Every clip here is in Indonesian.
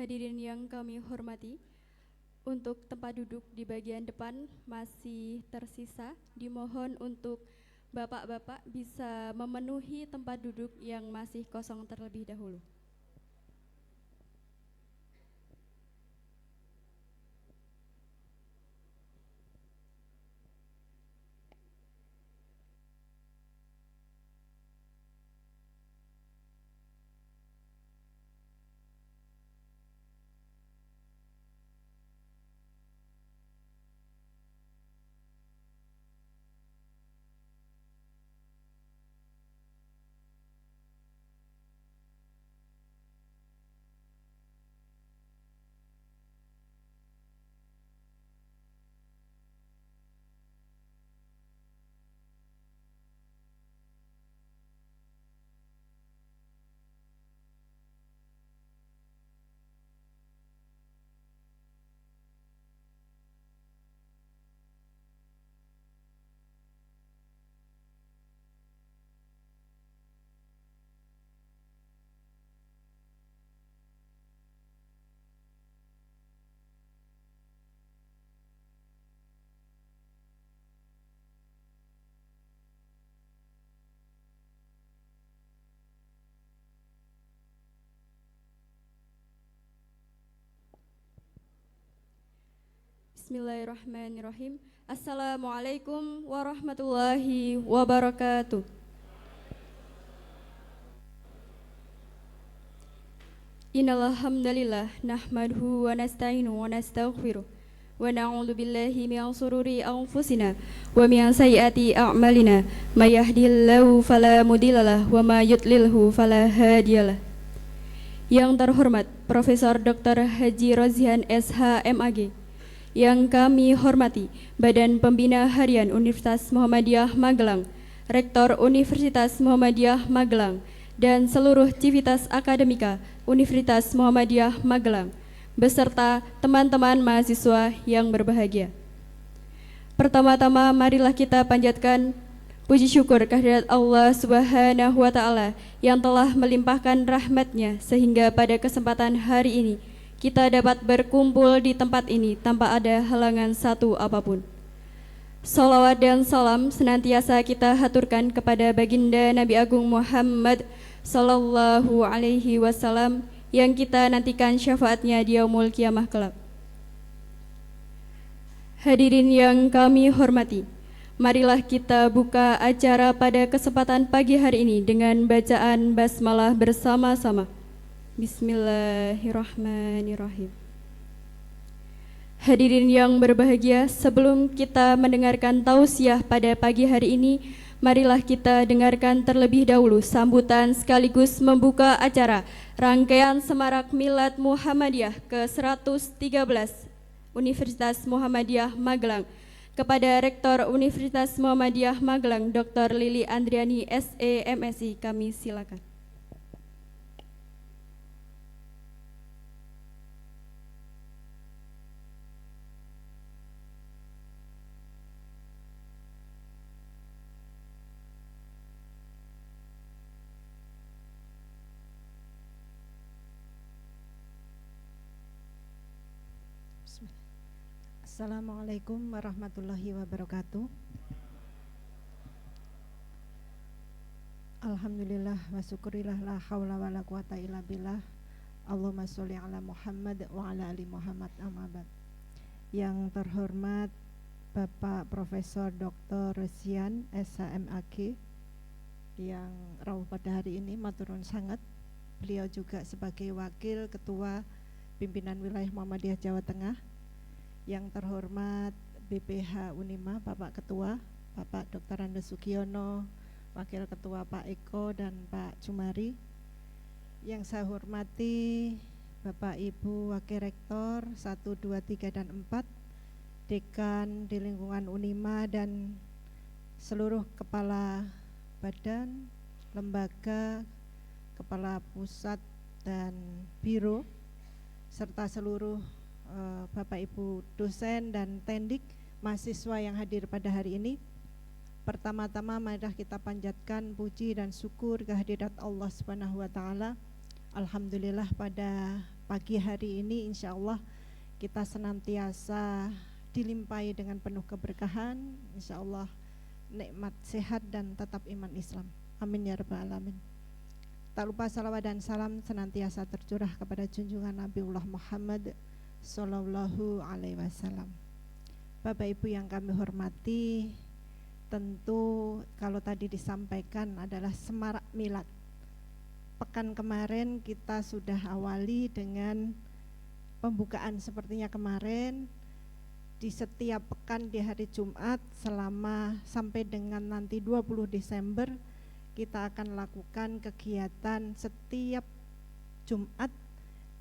Hadirin yang kami hormati, untuk tempat duduk di bagian depan masih tersisa. Dimohon untuk bapak-bapak bisa memenuhi tempat duduk yang masih kosong terlebih dahulu. Bismillahirrahmanirrahim. Assalamualaikum warahmatullahi wabarakatuh. Innal hamdalillah nahmaduhu wa nasta'inu wa nastaghfiruh wa na'udzu billahi min shururi anfusina wa min sayyiati a'malina may yahdihillahu fala mudhillalah wa may yudlilhu fala hadiyalah. Yang terhormat Profesor Dr. Haji Rozihan SH.MAG, yang kami hormati Badan Pembina Harian Universitas Muhammadiyah Magelang, Rektor Universitas Muhammadiyah Magelang, dan seluruh civitas akademika Universitas Muhammadiyah Magelang, beserta teman-teman mahasiswa yang berbahagia. Pertama-tama marilah kita panjatkan puji syukur kehadirat Allah Subhanahu wa Ta'ala yang telah melimpahkan rahmat-Nya sehingga pada kesempatan hari ini kita dapat berkumpul di tempat ini tanpa ada halangan satu apapun. Salawat dan salam senantiasa kita haturkan kepada baginda Nabi Agung Muhammad Sallallahu Alaihi Wasallam yang kita nantikan syafaatnya di yaumul kiamah kelak. Hadirin yang kami hormati, marilah kita buka acara pada kesempatan pagi hari ini dengan bacaan basmalah bersama-sama. Bismillahirrahmanirrahim. Hadirin yang berbahagia, sebelum kita mendengarkan tausiah pada pagi hari ini, marilah kita dengarkan terlebih dahulu sambutan sekaligus membuka acara rangkaian Semarak Milad Muhammadiyah ke-113 Universitas Muhammadiyah Magelang kepada Rektor Universitas Muhammadiyah Magelang Dr. Lili Andriani SE MSI. Kami silakan. Assalamualaikum warahmatullahi wabarakatuh. Alhamdulillah wa syukurillah la haula wa la quwata illa billah. Allahumma sholli ala Muhammad wa ala ali Muhammad amma ba'd. Yang terhormat Bapak Profesor Dr. Rozihan SH.MAG yang rawuh pada hari ini maturun sangat. Beliau juga sebagai Wakil Ketua Pimpinan Wilayah Muhammadiyah Jawa Tengah. Yang terhormat BPH Unima Bapak Ketua Bapak Dr. Andes Sugiono, Wakil Ketua Pak Eko dan Pak Jumari. Yang saya hormati Bapak Ibu Wakil Rektor 1, 2, 3, dan 4, Dekan di lingkungan Unima dan seluruh kepala badan, lembaga, kepala pusat dan biro, serta seluruh Bapak Ibu dosen dan tendik mahasiswa yang hadir pada hari ini. Pertama-tama marilah kita panjatkan puji dan syukur kehadirat Allah Subhanahu wa Ta'ala Alhamdulillah pada pagi hari ini insya Allah kita senantiasa dilimpahi dengan penuh keberkahan, insya Allah nikmat sehat dan tetap iman Islam. Amin ya rabbal alamin. Tak lupa salawat dan salam senantiasa tercurah kepada junjungan Nabiullah Muhammad Sallallahu Alaihi Wasallam. Bapak Ibu yang kami hormati, tentu kalau tadi disampaikan adalah semarak milad. Pekan kemarin kita sudah awali dengan pembukaan sepertinya kemarin. Di setiap pekan di hari Jumat selama sampai dengan nanti 20 Desember kita akan lakukan kegiatan setiap Jumat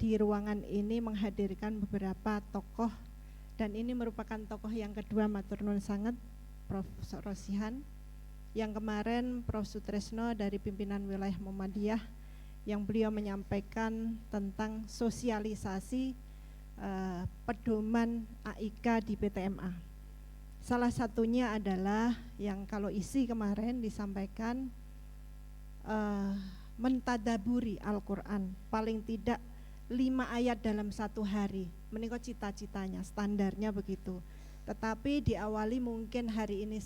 di ruangan ini menghadirkan beberapa tokoh, dan ini merupakan tokoh yang kedua matur nuwun sanget Prof. Rosihan. Yang kemarin Prof. Sutresno dari pimpinan wilayah Muhammadiyah yang beliau menyampaikan tentang sosialisasi pedoman AIK di PTMA. Salah satunya adalah yang kalau isi kemarin disampaikan mentadaburi Al-Quran paling tidak 5 ayat dalam satu hari. Menika cita-citanya, standarnya begitu. Tetapi diawali mungkin hari ini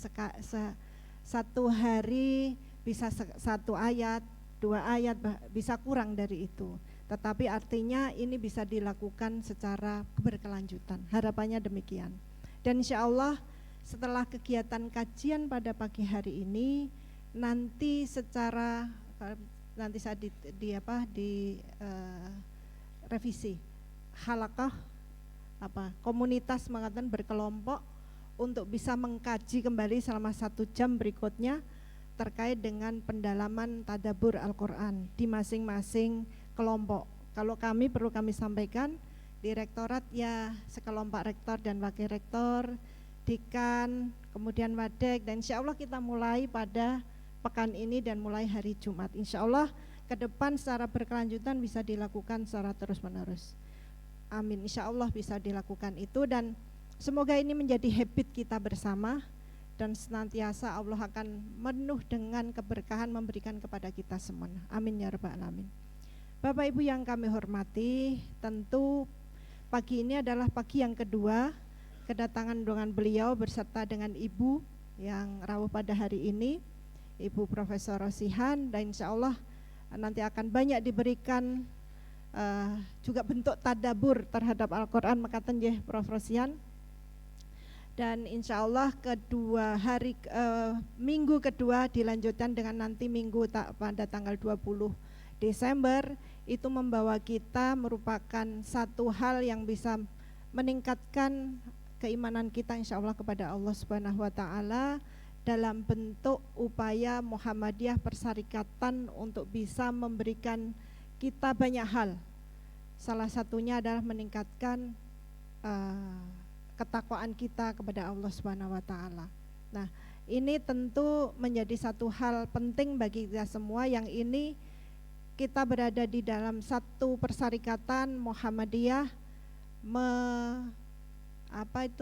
satu hari bisa 1 ayat, 2 ayat, bisa kurang dari itu. Tetapi artinya ini bisa dilakukan secara berkelanjutan. Harapannya demikian. Dan insya Allah setelah kegiatan kajian pada pagi hari ini, nanti secara nanti saya revisi halaqah komunitas mengatakan berkelompok untuk bisa mengkaji kembali selama 1 jam berikutnya terkait dengan pendalaman tadabbur Al-Quran di masing-masing kelompok. Kalau kami perlu kami sampaikan, direktorat ya sekelompok rektor dan wakil rektor, dekan, kemudian wadek, dan insya Allah kita mulai pada pekan ini dan mulai hari Jumat. Insya Allah ke depan secara berkelanjutan bisa dilakukan secara terus-menerus. Amin, insya Allah bisa dilakukan itu, dan semoga ini menjadi habit kita bersama dan senantiasa Allah akan menuh dengan keberkahan memberikan kepada kita semua. Amin ya rabbal alamin. Bapak Ibu yang kami hormati, tentu pagi ini adalah pagi yang kedua kedatangan dengan beliau beserta dengan Ibu yang rawuh pada hari ini, Ibu Profesor Rosihan, dan insya Allah nanti akan banyak diberikan juga bentuk tadabbur terhadap Al-Quran makaten nggih Prof. Rosihan. Dan insya Allah minggu kedua dilanjutkan dengan nanti minggu pada tanggal 20 Desember itu membawa kita merupakan satu hal yang bisa meningkatkan keimanan kita insya Allah kepada Allah Subhanahu wa Ta'ala dalam bentuk upaya Muhammadiyah Persyarikatan untuk bisa memberikan kita banyak hal. Salah satunya adalah meningkatkan ketakwaan kita kepada Allah Subhanahu wa Ta'ala. Nah, ini tentu menjadi satu hal penting bagi kita semua, yang ini kita berada di dalam satu persyarikatan Muhammadiyah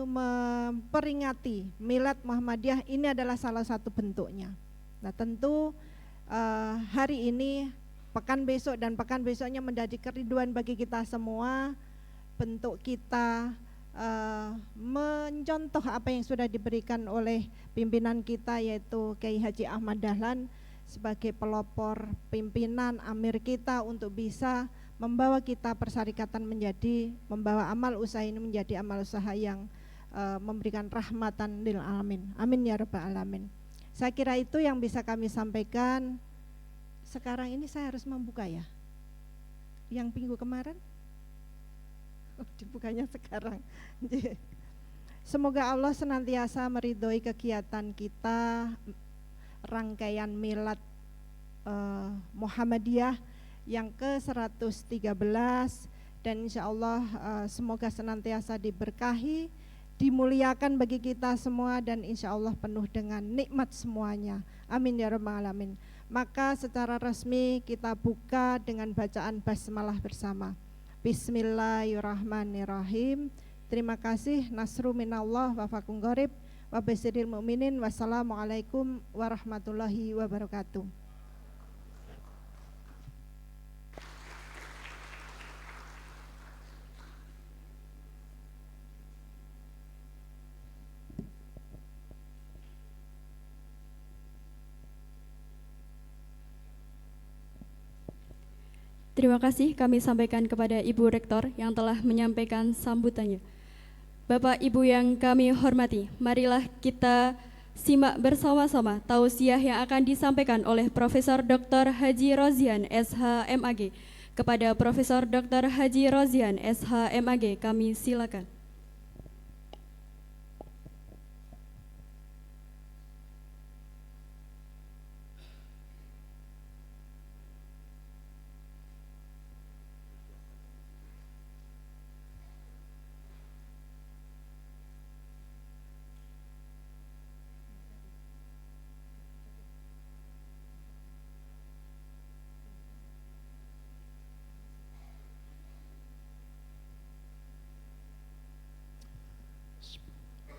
memperingati Milad Muhammadiyah. Ini adalah salah satu bentuknya. Nah, tentu hari ini, pekan besok dan pekan besoknya menjadi kerinduan bagi kita semua, bentuk kita mencontoh apa yang sudah diberikan oleh pimpinan kita yaitu Kiai Haji Ahmad Dahlan sebagai pelopor pimpinan amir kita untuk bisa membawa kita persyarikatan membawa amal usaha ini menjadi amal usaha yang memberikan rahmatan lil alamin. Amin ya rabbal alamin. Saya kira itu yang bisa kami sampaikan. Sekarang ini saya harus membuka ya. Yang minggu kemarin dibukanya sekarang. Semoga Allah senantiasa meridhoi kegiatan kita, rangkaian milad Muhammadiyah yang ke-113, dan insya Allah semoga senantiasa diberkahi, dimuliakan bagi kita semua, dan insya Allah penuh dengan nikmat semuanya. Amin ya rabbal alamin. Maka secara resmi kita buka dengan bacaan basmalah bersama. Bismillahirrahmanirrahim. Terima kasih. Nasru minallah wa fakum gharib wa basyiril mu'minin. Wassalamualaikum warahmatullahi wabarakatuh. Terima kasih kami sampaikan kepada Ibu Rektor yang telah menyampaikan sambutannya. Bapak Ibu yang kami hormati, marilah kita simak bersama-sama tausiah yang akan disampaikan oleh Profesor Dr. Haji Rozian SH.MAG. Kepada Profesor Dr. Haji Rozian SH.MAG, kami silakan.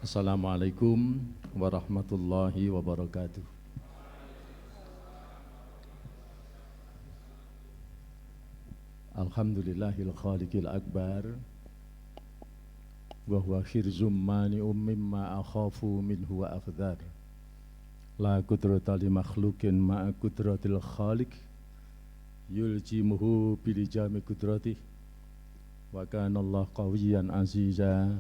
Assalamualaikum warahmatullahi wabarakatuh. Alhamdulillahil khaliqil akbar wa huwa khirzum mani'um mimma akhafu minhu wa akhdar. La qudrata li makhluqin ma'a qudratil khaliq yuljimuhu bilijami qudrati wa kana Allah qawiyyan aziza.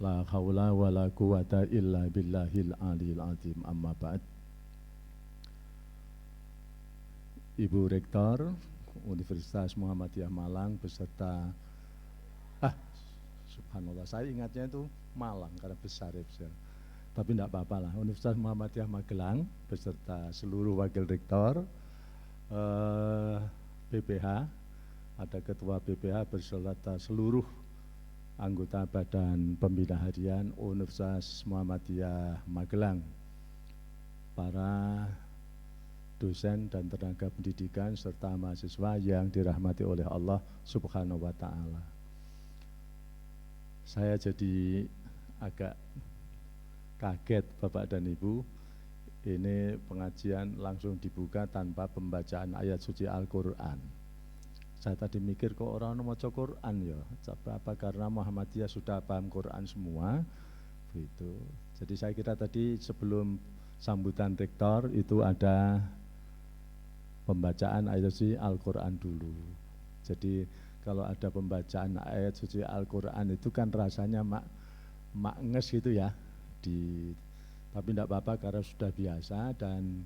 La haula wa la quwata illa billahil aliyil azim. Amma ba'd. Ibu Rektor Universitas Muhammadiyah Malang beserta subhanallah, saya ingatnya itu Malang karena besar ya besar. Tapi tidak apa-apa lah, Universitas Muhammadiyah Magelang beserta seluruh wakil rektor, BPH, ada ketua BPH beserta seluruh anggota Badan Pembina Harian Universitas Muhammadiyah Magelang, para dosen dan tenaga pendidikan serta mahasiswa yang dirahmati oleh Allah Subhanahu wa Ta'ala. Saya jadi agak kaget Bapak dan Ibu, ini pengajian langsung dibuka tanpa pembacaan ayat suci Al-Quran. Saya tadi mikir kok orang maca Quran ya, apa karena Muhammadiyah sudah paham Quran semua, begitu. Jadi saya kira tadi sebelum sambutan rektor itu ada pembacaan ayat suci Al-Quran dulu. Jadi kalau ada pembacaan ayat suci Al-Quran itu kan rasanya maknges gitu ya. Tapi tidak apa-apa karena sudah biasa, dan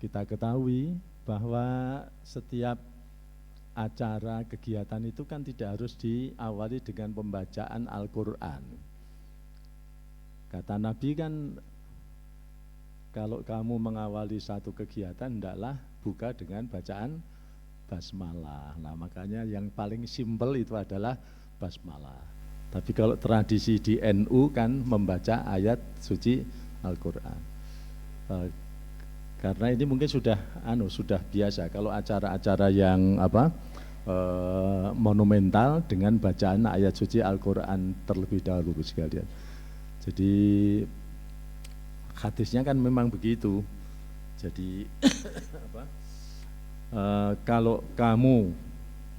kita ketahui bahwa setiap acara kegiatan itu kan tidak harus diawali dengan pembacaan Al-Quran. Kata Nabi kan, kalau kamu mengawali satu kegiatan hendaklah buka dengan bacaan basmalah. Nah makanya yang paling simpel itu adalah basmalah. Tapi kalau tradisi di NU kan membaca ayat suci Al-Quran. Karena ini mungkin sudah biasa kalau acara-acara yang monumental dengan bacaan ayat suci Al-Quran terlebih dahulu sekalian. Jadi hadisnya kan memang begitu. Jadi kalau kamu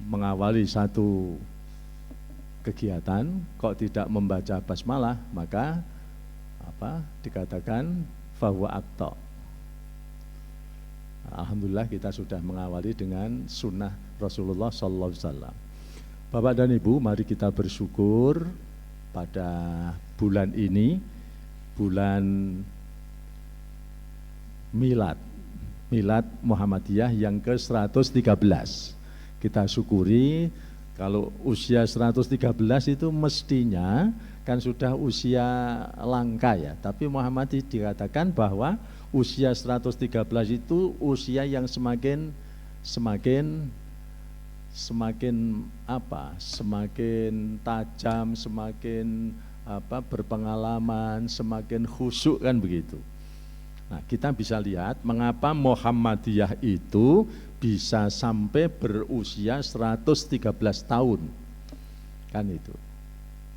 mengawali satu kegiatan kok tidak membaca basmalah, maka dikatakan fahuwa akta. Alhamdulillah kita sudah mengawali dengan sunnah Rasulullah SAW. Bapak dan Ibu, mari kita bersyukur pada bulan ini, bulan Milad Muhammadiyah yang ke-113. Kita syukuri kalau usia 113 itu mestinya kan sudah usia langka ya, tapi Muhammadiyah dikatakan bahwa usia 113 itu usia yang semakin tajam, semakin berpengalaman, semakin khusyuk kan begitu. Nah, kita bisa lihat mengapa Muhammadiyah itu bisa sampai berusia 113 tahun. Kan itu.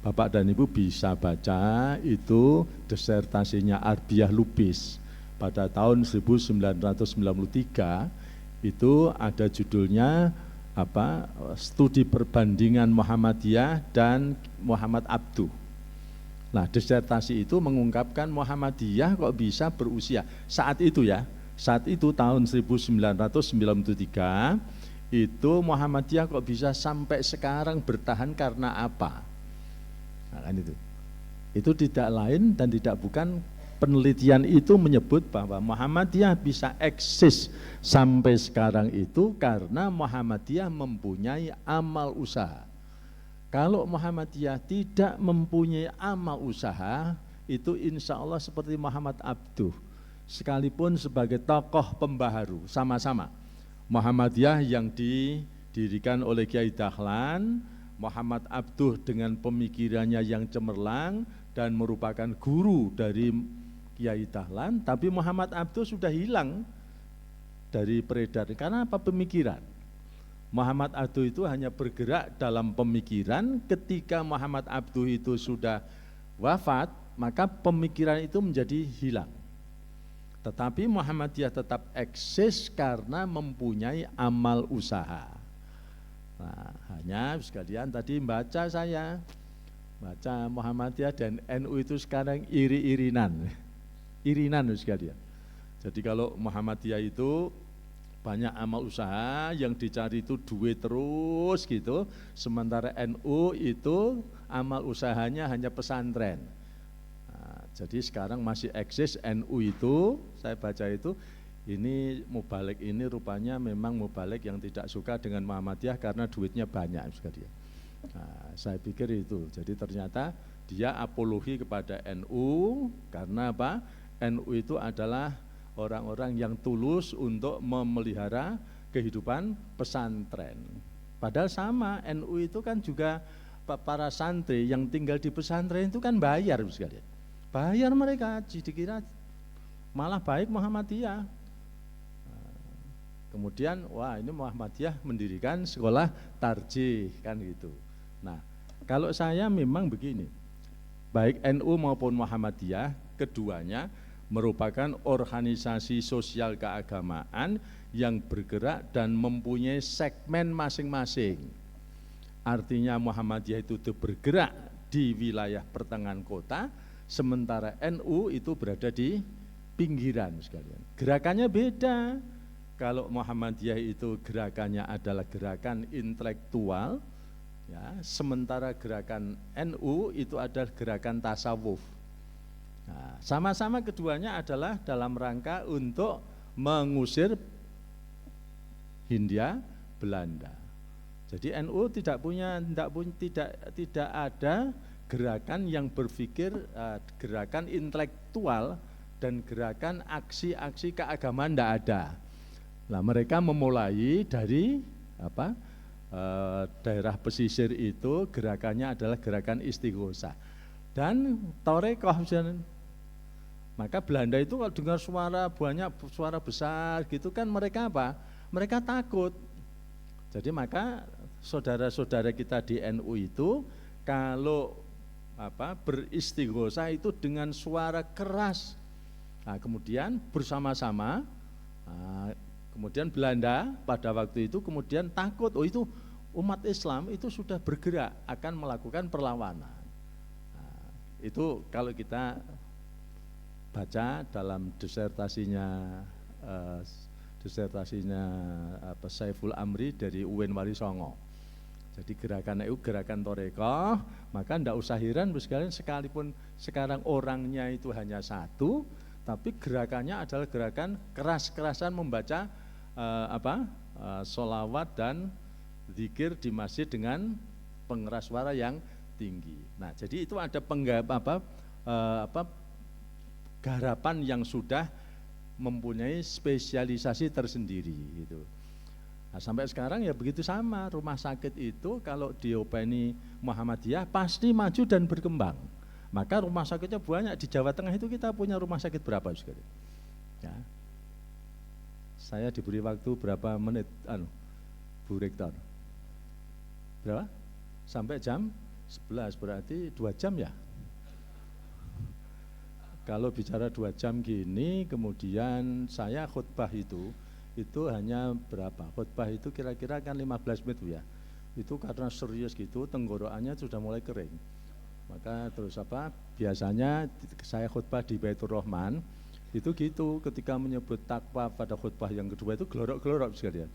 Bapak dan Ibu bisa baca itu disertasinya Arbiyah Lubis pada tahun 1993, itu ada judulnya studi perbandingan Muhammadiyah dan Muhammad Abduh. Nah, disertasi itu mengungkapkan Muhammadiyah kok bisa berusia saat itu tahun 1993 itu Muhammadiyah kok bisa sampai sekarang bertahan karena apa? Nah, kan itu tidak lain dan tidak bukan, penelitian itu menyebut bahwa Muhammadiyah bisa eksis sampai sekarang itu karena Muhammadiyah mempunyai amal usaha. Kalau Muhammadiyah tidak mempunyai amal usaha, itu insya Allah seperti Muhammad Abduh, sekalipun sebagai tokoh pembaharu, sama-sama. Muhammadiyah yang didirikan oleh Kiai Dahlan, Muhammad Abduh dengan pemikirannya yang cemerlang dan merupakan guru dari Kiai Dahlan, tapi Muhammad Abduh sudah hilang dari peredar. Karena apa? Pemikiran. Muhammad Abduh itu hanya bergerak dalam pemikiran. Ketika Muhammad Abduh itu sudah wafat, maka pemikiran itu menjadi hilang. Tetapi Muhammadiyah tetap eksis karena mempunyai amal usaha. Nah, hanya sekalian tadi saya baca Muhammadiyah dan NU itu sekarang irinan sekalian. Jadi kalau Muhammadiyah itu banyak amal usaha, yang dicari itu duit terus gitu, sementara NU itu amal usahanya hanya pesantren. Jadi sekarang masih eksis NU itu, saya baca itu, ini mubalik ini rupanya memang mubalik yang tidak suka dengan Muhammadiyah karena duitnya banyak sekali. Nah, saya pikir itu, jadi ternyata dia apologi kepada NU karena apa? NU itu adalah orang-orang yang tulus untuk memelihara kehidupan pesantren. Padahal sama, NU itu kan juga para santri yang tinggal di pesantren itu kan bayar sekali. Bayar mereka, dikira malah baik Muhammadiyah. Kemudian, wah ini Muhammadiyah mendirikan sekolah tarjih kan gitu. Nah, kalau saya memang begini, baik NU maupun Muhammadiyah, keduanya merupakan organisasi sosial keagamaan yang bergerak dan mempunyai segmen masing-masing. Artinya Muhammadiyah itu bergerak di wilayah pertengahan kota, sementara NU itu berada di pinggiran sekalian. Gerakannya beda. Kalau Muhammadiyah itu gerakannya adalah gerakan intelektual, ya, sementara gerakan NU itu adalah gerakan tasawuf. Nah, sama-sama keduanya adalah dalam rangka untuk mengusir Hindia Belanda. Jadi NU tidak ada gerakan yang berpikir gerakan intelektual dan gerakan aksi-aksi keagamaan tidak ada. Nah, mereka memulai dari daerah pesisir itu gerakannya adalah gerakan istighosah dan torekoh. Maka Belanda itu kalau dengar suara banyak, suara besar gitu kan mereka apa? Mereka takut. Jadi maka saudara-saudara kita di NU itu kalau beristighosah itu dengan suara keras. Nah, kemudian bersama-sama, kemudian Belanda pada waktu itu kemudian takut, oh itu umat Islam itu sudah bergerak akan melakukan perlawanan. Nah, itu kalau kita baca dalam disertasinya Saiful Amri dari UIN Warisongo. Jadi gerakan itu gerakan torekoh, maka tidak usah heran sekalian, sekalipun sekarang orangnya itu hanya satu, tapi gerakannya adalah gerakan keras-kerasan membaca sholawat dan zikir di masjid dengan pengeras suara yang tinggi. Nah, jadi itu ada garapan yang sudah mempunyai spesialisasi tersendiri gitu. Nah, sampai sekarang ya begitu sama, rumah sakit itu kalau diopeni Muhammadiyah pasti maju dan berkembang. Maka rumah sakitnya banyak di Jawa Tengah itu kita punya rumah sakit berapa sekali? Ya. Saya diberi waktu berapa menit, Bu Rektor? Berapa? Sampai jam 11, berarti 2 jam ya? Kalau bicara 2 jam gini, kemudian saya khutbah itu hanya berapa? Khutbah itu kira-kira kan 15 menit ya. Itu karena serius gitu, tenggorokannya sudah mulai kering. Maka terus biasanya saya khutbah di Baitur Rahman, itu gitu, ketika menyebut takwa pada khutbah yang kedua itu gelorok-gelorok sekalian.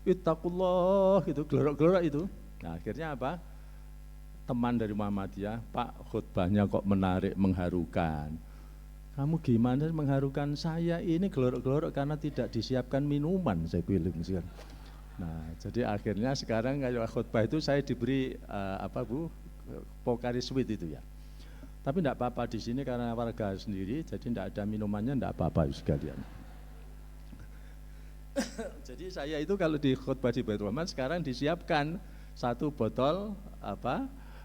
ittaqullah gitu, gelorok-gelorok itu. Nah, akhirnya apa? Teman dari Muhammadiyah, Pak, khutbahnya kok menarik, mengharukan. Kamu gimana mengharukan? Saya ini gelorok-gelorok karena tidak disiapkan minuman, saya bilang sekarang. Nah, jadi akhirnya sekarang kayak khutbah itu saya diberi Pocari Sweet itu ya. Tapi tidak apa-apa di sini karena warga sendiri, jadi tidak ada minumannya, tidak apa-apa sekalian. Jadi saya itu kalau di khutbah di Baitur Rahman sekarang disiapkan 1 botol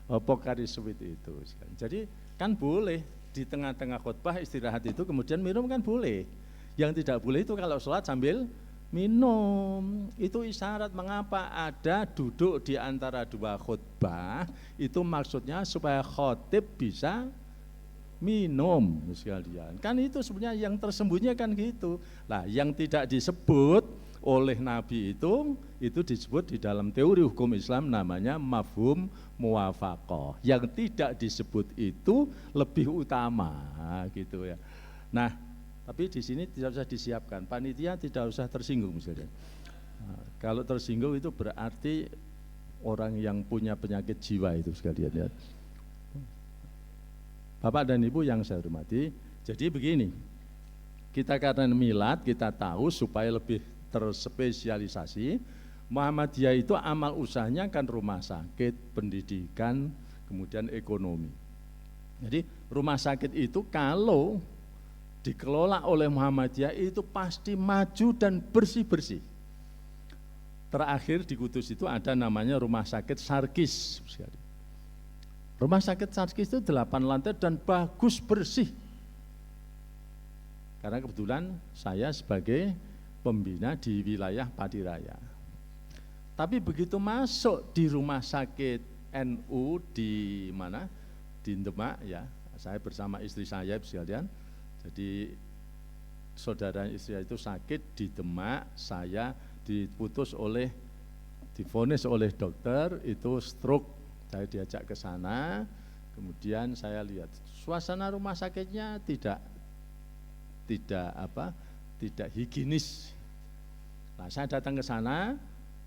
Pocari Sweet itu. Jadi kan boleh di tengah-tengah khutbah istirahat itu kemudian minum kan boleh. Yang tidak boleh itu kalau sholat sambil minum. Itu isyarat mengapa ada duduk di antara 2 khutbah, itu maksudnya supaya khotib bisa minum sekalian. Kan itu sebenarnya yang tersembunyi kan gitu. Lah yang tidak disebut oleh Nabi itu disebut di dalam teori hukum Islam namanya mafhum muwafaqah. Yang tidak disebut itu lebih utama gitu ya. Nah, tapi di sini tidak usah disiapkan. Panitia tidak usah tersinggung misalnya. Nah, kalau tersinggung itu berarti orang yang punya penyakit jiwa itu sekalian ya. Bapak dan Ibu yang saya hormati, jadi begini, kita karena milad kita tahu supaya lebih terspesialisasi, Muhammadiyah itu amal usahanya kan rumah sakit, pendidikan, kemudian ekonomi. Jadi rumah sakit itu kalau dikelola oleh Muhammadiyah itu pasti maju dan bersih-bersih. Terakhir di Kudus itu ada namanya rumah sakit Sarkis. Rumah sakit Sarkis itu 8 lantai dan bagus bersih. Karena kebetulan saya sebagai pembina di wilayah Padiraya. Tapi begitu masuk di rumah sakit NU di mana? Di Demak ya. Saya bersama istri saya sekalian. Jadi saudara istri itu sakit di Demak, saya divonis oleh dokter itu stroke. Saya diajak ke sana, kemudian saya lihat suasana rumah sakitnya tidak higienis. Nah, saya datang ke sana,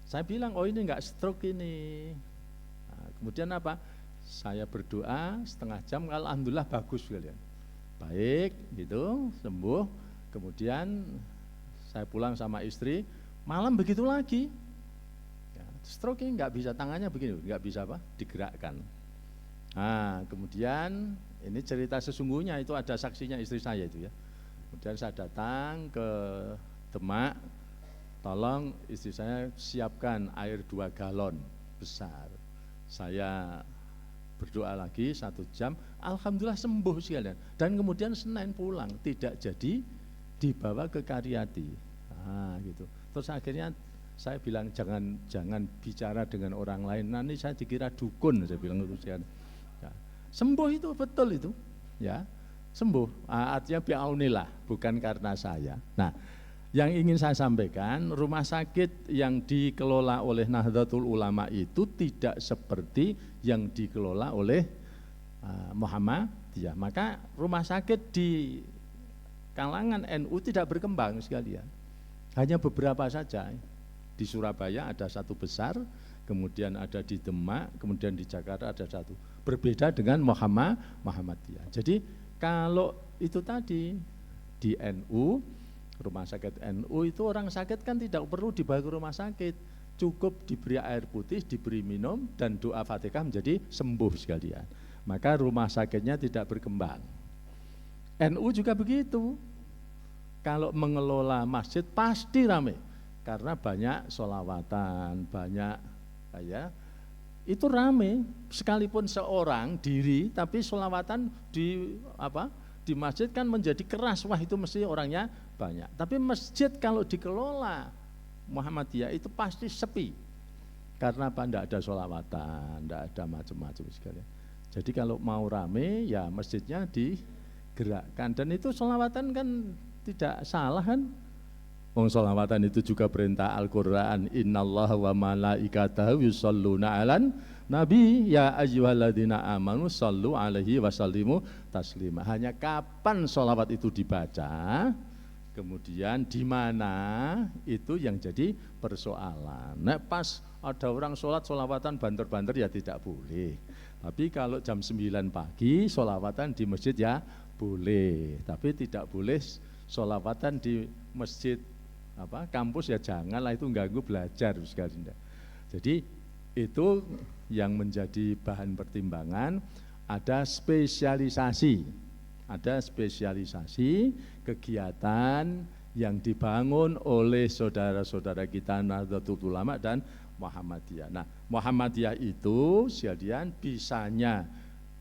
saya bilang, oh ini enggak stroke ini. Nah, kemudian apa? Saya berdoa setengah jam, alhamdulillah bagus kalian. Baik, gitu, sembuh. Kemudian saya pulang sama istri, malam begitu lagi. Stroke ini nggak bisa, tangannya begini, nggak bisa digerakkan. Nah, kemudian ini cerita sesungguhnya itu ada saksinya istri saya itu ya. Kemudian saya datang ke Demak, tolong istri saya siapkan air 2 galon besar. Saya berdoa lagi 1 jam, alhamdulillah sembuh sekalian. Dan kemudian Senin pulang, tidak jadi dibawa ke Karyati. Nah, gitu. Terus akhirnya saya bilang jangan bicara dengan orang lain, nanti saya dikira dukun, saya bilang itu ya. Sembuh itu betul itu ya, sembuh artinya bi'aunillah, bukan karena saya. Nah, yang ingin saya sampaikan, rumah sakit yang dikelola oleh Nahdlatul Ulama itu tidak seperti yang dikelola oleh Muhammadiyah. Maka rumah sakit di kalangan NU tidak berkembang sekalian, hanya beberapa saja. Di Surabaya ada 1 besar, kemudian ada di Demak, kemudian di Jakarta ada 1. Berbeda dengan Muhammadiyah. Jadi kalau itu tadi di NU, rumah sakit NU itu orang sakit kan tidak perlu dibawa ke rumah sakit, cukup diberi air putih, diberi minum dan doa Fatihah menjadi sembuh sekalian. Maka rumah sakitnya tidak berkembang. NU juga begitu. Kalau mengelola masjid pasti ramai. Karena banyak sholawatan, banyak ya, itu rame. Sekalipun seorang diri, tapi sholawatan di masjid kan menjadi keras. Wah itu mesti orangnya banyak. Tapi masjid kalau dikelola Muhammadiyah itu pasti sepi. Karena apa? Tidak ada sholawatan, tidak ada macam-macam sekali. Jadi kalau mau rame ya masjidnya digerakkan. Dan itu sholawatan kan tidak salah kan? Wong sholawatan itu juga perintah Al-Quran, innallaha wa malaikatahu yusholluna 'alan nabi ya ayyuhalladzina amanu shollu 'alaihi wa sallimu taslima. Hanya kapan sholawat itu dibaca Kemudian di mana itu yang jadi persoalan. Nah, pas ada orang sholat sholawatan banter-banter ya tidak boleh. Tapi kalau jam 9 pagi sholawatan di masjid ya boleh. Tapi tidak boleh sholawatan di masjid kampus ya janganlah, itu ganggu belajar sekali. Jadi itu yang menjadi bahan pertimbangan. Ada spesialisasi kegiatan yang dibangun oleh saudara-saudara kita Nahdlatul Ulama dan Muhammadiyah. Nah, Muhammadiyah itu sekalian bisanya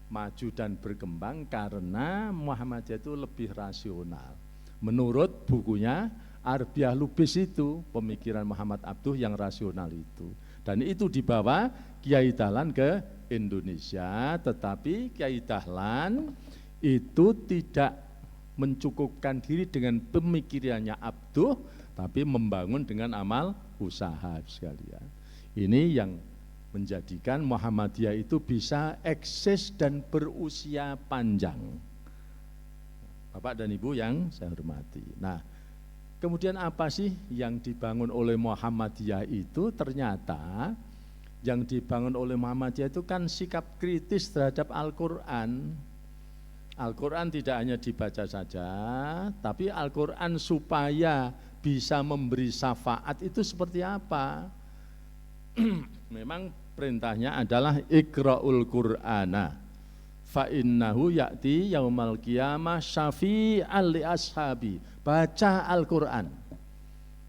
maju dan berkembang karena Muhammadiyah itu lebih rasional. Menurut bukunya Arbiyah Lubis itu, pemikiran Muhammad Abduh yang rasional itu. Dan itu dibawa Kiai Dahlan ke Indonesia, tetapi Kiai Dahlan itu tidak mencukupkan diri dengan pemikirannya Abduh, tapi membangun dengan amal usaha sekalian. Ini yang menjadikan Muhammadiyah itu bisa eksis dan berusia panjang. Bapak dan Ibu yang saya hormati. Nah, kemudian apa sih yang dibangun oleh Muhammadiyah itu? Ternyata yang dibangun oleh Muhammadiyah itu kan sikap kritis terhadap Al-Quran. Al-Quran tidak hanya dibaca saja, tapi Al-Quran supaya bisa memberi syafaat itu seperti apa? Memang perintahnya adalah Iqra'ul Qur'ana fa innahu ya'ti yaumal qiyamah syafi'an li ashabi. Baca Al-Quran.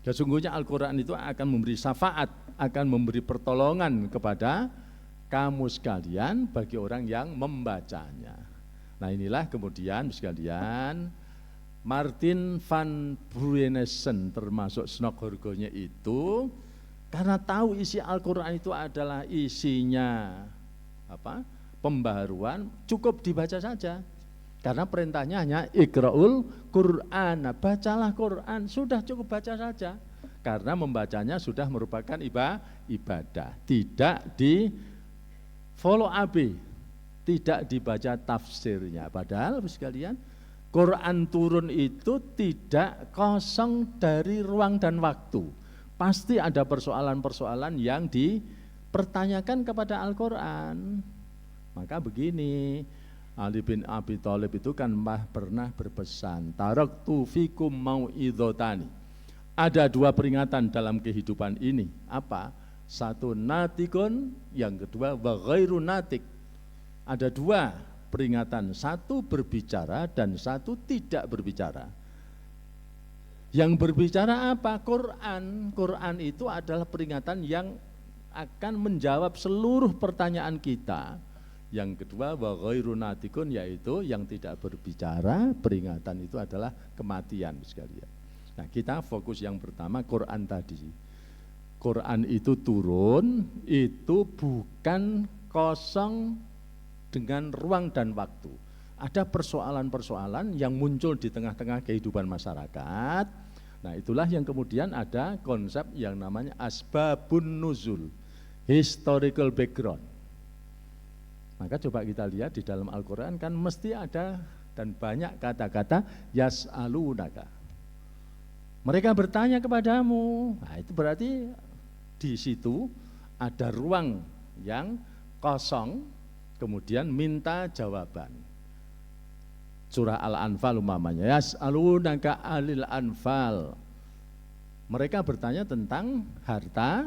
Sesungguhnya Al-Quran itu akan memberi syafaat, akan memberi pertolongan kepada kamu sekalian bagi orang yang membacanya. Nah, inilah kemudian sekalian Martin van Burenesen termasuk Snogorgonya itu karena tahu isi Al-Quran itu adalah isinya pembaharuan, cukup dibaca saja. Karena perintahnya hanya Iqra'ul Qur'an, bacalah Quran, sudah cukup baca saja. Karena membacanya sudah merupakan ibadah, tidak di follow up, tidak dibaca tafsirnya. Padahal sekalian, Quran turun itu tidak kosong dari ruang dan waktu. Pasti ada persoalan-persoalan yang dipertanyakan kepada Al-Quran. Maka begini, Ali bin Abi Thalib itu kan pernah berpesan, taraktu fikum mau'idhotani. Ada dua peringatan dalam kehidupan ini. Apa? Satu natikun, yang kedua wa ghairu natik. Ada dua peringatan, satu berbicara dan satu tidak berbicara. Yang berbicara apa? Quran. Quran itu adalah peringatan yang akan menjawab seluruh pertanyaan kita. Yang kedua wa ghairu natikun, yaitu yang tidak berbicara, peringatan itu adalah kematian sekalian. Nah, kita fokus yang pertama Quran tadi. Quran itu turun, itu bukan kosong dengan ruang dan waktu. Ada persoalan-persoalan yang muncul di tengah-tengah kehidupan masyarakat. Nah, itulah yang kemudian ada konsep yang namanya asbabun nuzul, historical background. Maka coba kita lihat di dalam Al-Quran kan mesti ada dan banyak kata-kata yas'alunaka. Mereka bertanya kepadamu. Nah, itu berarti di situ ada ruang yang kosong, kemudian minta jawaban. Surah Al-Anfal umpamanya, yas'alunaka alil anfal. Mereka bertanya tentang harta,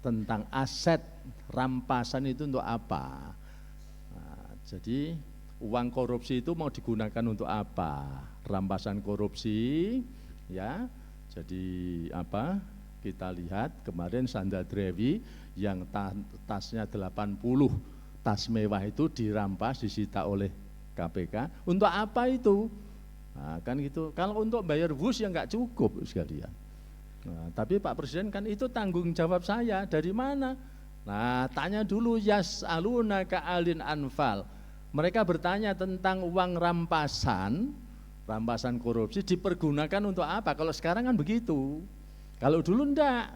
tentang aset, rampasan itu untuk apa? Nah, jadi uang korupsi itu mau digunakan untuk apa? Rampasan korupsi, ya. Jadi apa? Kita lihat kemarin Sandra Dewi yang tasnya 80 tas mewah itu dirampas, disita oleh KPK. Untuk apa itu? Nah, kan gitu. Kalau untuk bayar bus ya nggak cukup sekalian. Nah, tapi Pak Presiden kan itu tanggung jawab saya, dari mana? Nah, tanya dulu yas'alunaka alin anfal. Mereka bertanya tentang uang rampasan korupsi dipergunakan untuk apa? Kalau sekarang kan begitu. Kalau dulu enggak.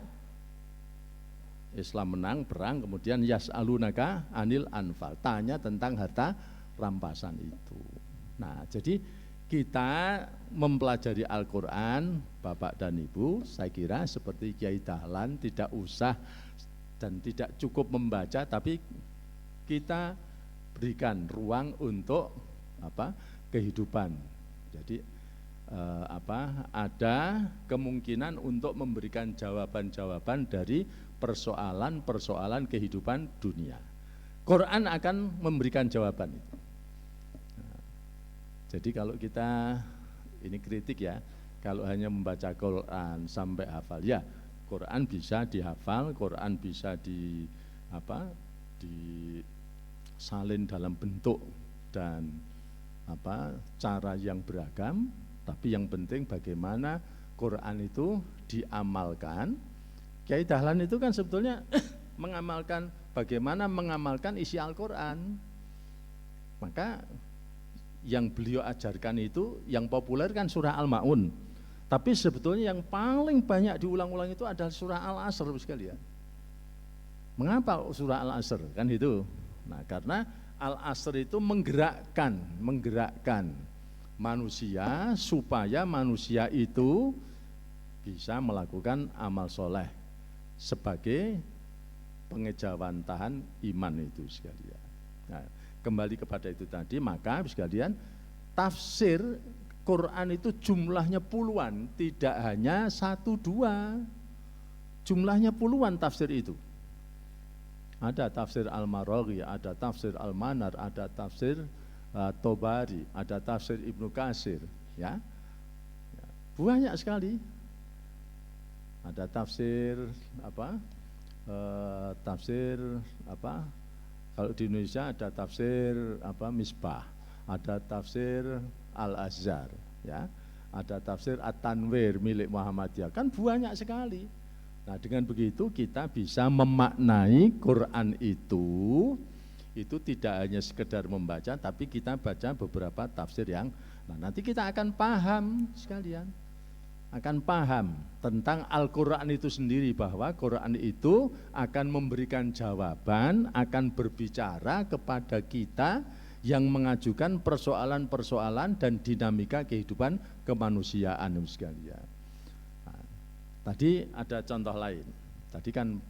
Islam menang perang, kemudian yas'alunaka anil anfal. Tanya tentang harta rampasan itu. Nah, jadi kita mempelajari Al-Quran, Bapak dan Ibu, saya kira seperti Kiai Dahlan tidak usah dan tidak cukup membaca, tapi kita berikan ruang untuk kehidupan. Jadi ada kemungkinan untuk memberikan jawaban-jawaban dari persoalan-persoalan kehidupan dunia. Quran akan memberikan jawaban itu. Jadi kalau kita, ini kritik ya, kalau hanya membaca Quran sampai hafal, ya Quran bisa dihafal, Quran bisa disalin dalam bentuk dan cara yang beragam, tapi yang penting bagaimana Quran itu diamalkan. Kiai Dahlan itu kan sebetulnya bagaimana mengamalkan isi Al-Quran. Maka yang beliau ajarkan itu, yang populer kan surah Al-Ma'un, tapi sebetulnya yang paling banyak diulang-ulang itu adalah surah Al-Asr sekalian. Mengapa surah Al-Asr? Kan itu. Nah, karena Al-Asr itu menggerakkan manusia supaya manusia itu bisa melakukan amal soleh sebagai pengejawantahan iman itu sekalian. Nah, kembali kepada itu tadi, maka sekalian tafsir Quran itu jumlahnya puluhan, tidak hanya 1-2, jumlahnya puluhan tafsir itu. Ada tafsir Al-Maraghi, ada tafsir Al-Manar, ada tafsir Tobari, ada tafsir Ibnu Katsir, ya. Banyak sekali. Ada tafsir kalau di Indonesia ada tafsir Misbah, ada tafsir Al-Azhar, ya. Ada tafsir At-Tanwir milik Muhammadiyah. Kan banyak sekali. Nah, dengan begitu kita bisa memaknai Quran itu tidak hanya sekedar membaca, tapi kita baca beberapa tafsir yang, nanti kita akan paham sekalian, akan paham tentang Al-Quran itu sendiri, bahwa Quran itu akan memberikan jawaban, akan berbicara kepada kita yang mengajukan persoalan-persoalan dan dinamika kehidupan kemanusiaan sekalian. Nah, tadi ada contoh lain, tadi kan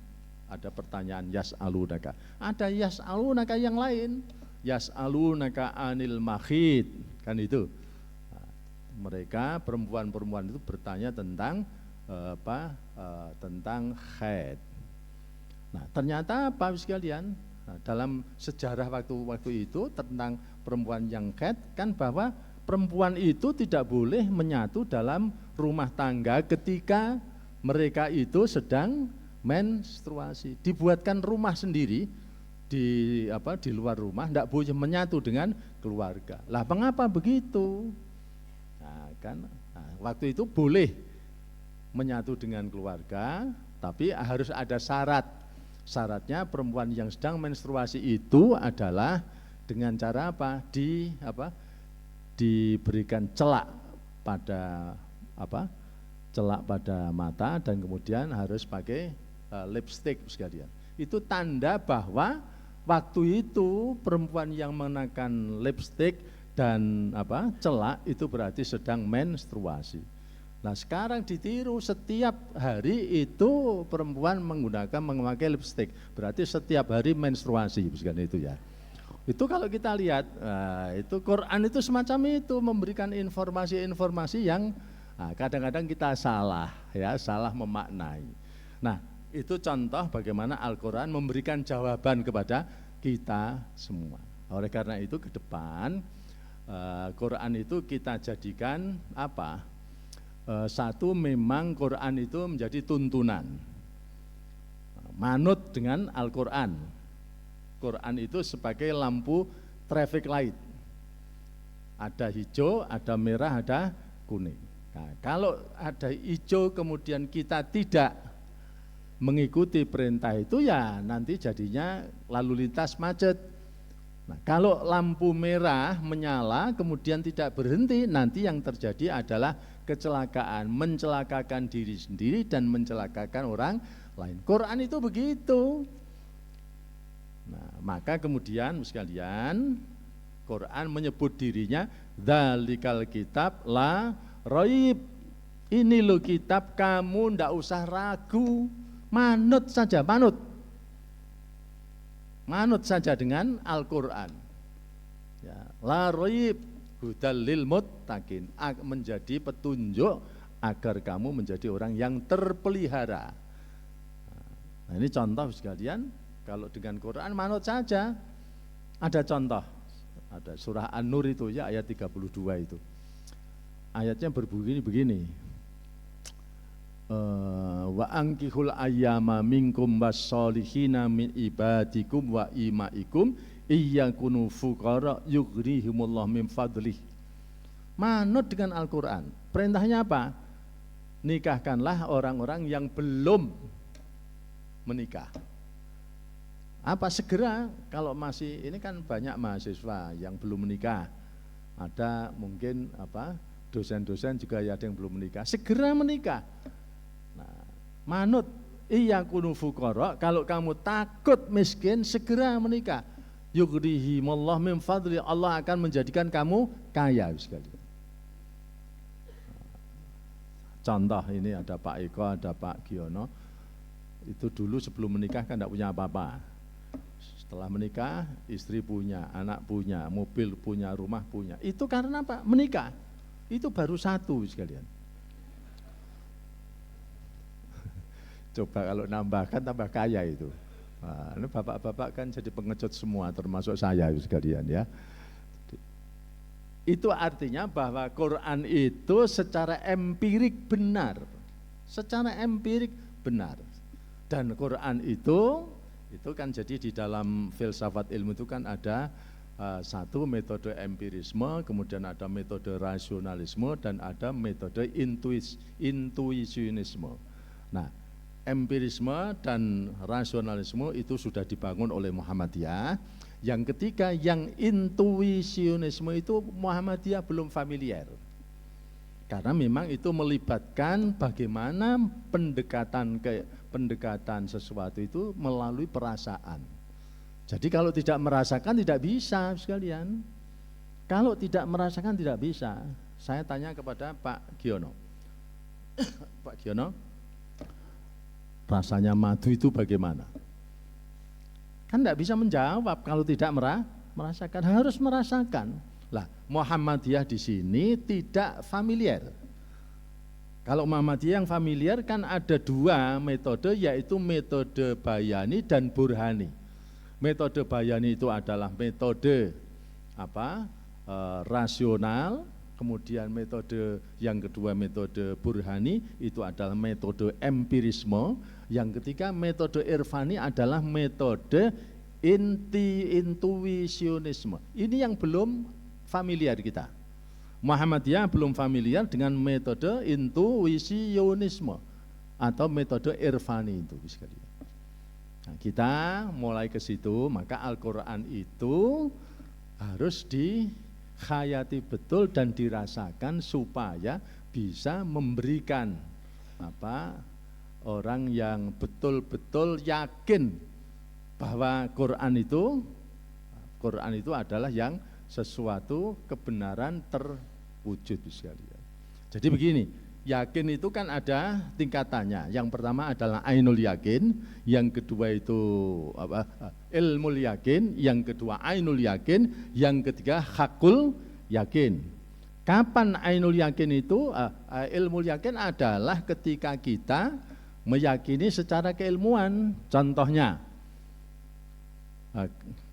ada pertanyaan yas'alunaka. Ada yas'alunaka yang lain. Yas'alunaka anil mahid. Kan itu. Nah, mereka perempuan-perempuan itu bertanya tentang tentang haid. Nah, ternyata Bapak sekalian, dalam sejarah waktu itu tentang perempuan yang haid, kan bahwa perempuan itu tidak boleh menyatu dalam rumah tangga ketika mereka itu sedang menstruasi. Dibuatkan rumah sendiri di luar rumah, tidak boleh menyatu dengan keluarga. Lah, mengapa begitu? Waktu itu boleh menyatu dengan keluarga, tapi harus ada syarat. Syaratnya perempuan yang sedang menstruasi itu adalah dengan cara diberikan celak pada mata, dan kemudian harus pakai lipstick sekalian. Itu tanda bahwa waktu itu perempuan yang mengenakan lipstick dan celak itu berarti sedang menstruasi. Nah, sekarang ditiru, setiap hari itu perempuan memakai lipstick, berarti setiap hari menstruasi sekalian itu ya. Itu kalau kita lihat, itu Quran itu semacam itu, memberikan informasi-informasi yang kadang-kadang kita salah memaknai. Nah, itu contoh bagaimana Al-Quran memberikan jawaban kepada kita semua. Oleh karena itu ke depan Quran itu kita jadikan satu, memang Quran itu menjadi tuntunan, manut dengan Al-Quran. Quran itu sebagai lampu traffic light, ada hijau, ada merah, ada kuning. Nah, kalau ada hijau kemudian kita tidak mengikuti perintah itu, ya nanti jadinya lalu lintas macet. Nah, kalau lampu merah menyala kemudian tidak berhenti, nanti yang terjadi adalah kecelakaan, mencelakakan diri sendiri dan mencelakakan orang lain. Quran itu begitu. Nah, maka kemudian sekalian Quran menyebut dirinya Dzalikal kitab la raib. Ini lo kitab, kamu ndak usah ragu, manut saja, manut saja dengan Al-Quran. Ya, la raib hudal lil muttaqin, menjadi petunjuk agar kamu menjadi orang yang terpelihara. Nah, ini contoh sekalian, kalau dengan Quran manut saja. Ada contoh, ada surah An-Nur itu ya, ayat 32 itu. Ayatnya begini. Wa ankihul ayyama minkum was-solihina min ibadikum wa imaikum iyyakunu fuqara yughnihimullah min fadlih. Manut dengan Al-Quran. Perintahnya apa? Nikahkanlah orang-orang yang belum menikah. Apa segera, kalau masih, ini kan banyak mahasiswa yang belum menikah. Ada mungkin dosen-dosen juga ada yang belum menikah. Segera menikah. Manut iyakunu fuqara, kalau kamu takut miskin segera menikah. Yughnihimullah min fadli, Allah akan menjadikan kamu kaya sekali. Contoh ini ada Pak Eko, ada Pak Giono. Itu dulu sebelum menikah kan tidak punya apa-apa. Setelah menikah istri punya, anak punya, mobil punya, rumah punya. Itu karena apa? Menikah. Itu baru satu sekalian. Coba kalau nambahkan tambah kaya itu. Nah, ini bapak-bapak kan jadi pengecut semua, termasuk saya sekalian ya. Itu artinya bahwa Quran itu secara empirik benar. Secara empirik benar. Dan Quran itu kan jadi di dalam filsafat ilmu itu kan ada satu metode empirisme, kemudian ada metode rasionalisme, dan ada metode intuisionisme. Nah, empirisme dan rasionalisme itu sudah dibangun oleh Muhammadiyah. Yang ketiga, yang intuisionisme itu Muhammadiyah belum familiar. Karena memang itu melibatkan bagaimana pendekatan sesuatu itu melalui perasaan. Jadi kalau tidak merasakan tidak bisa sekalian. Kalau tidak merasakan tidak bisa. Saya tanya kepada Pak Giono. Pak Giono, rasanya madu itu bagaimana? Kan tidak bisa menjawab kalau tidak merasakan, harus merasakan. Lah, Muhammadiyah di sini tidak familiar. Kalau Muhammadiyah yang familiar kan ada dua metode, yaitu metode Bayani dan Burhani. Metode Bayani itu adalah metode rasional. Kemudian metode yang kedua, metode Burhani, itu adalah metode empirisme. Yang ketiga, metode Irfani adalah metode intuisionisme. Ini yang belum familiar kita. Muhammadiyah belum familiar dengan metode intuisionisme atau metode Irfani itu. Nah, kita mulai ke situ, maka Al-Quran itu harus dihayati betul dan dirasakan supaya bisa memberikan orang yang betul-betul yakin bahwa Quran itu adalah yang sesuatu kebenaran terwujud sekalian. Jadi begini, yakin itu kan ada tingkatannya. Yang pertama adalah ainul yakin, yang kedua itu ilmul yakin, yang kedua ainul yakin, yang ketiga hakul yakin. Kapan ainul yakin itu? Ilmul yakin adalah ketika kita meyakini secara keilmuan. Contohnya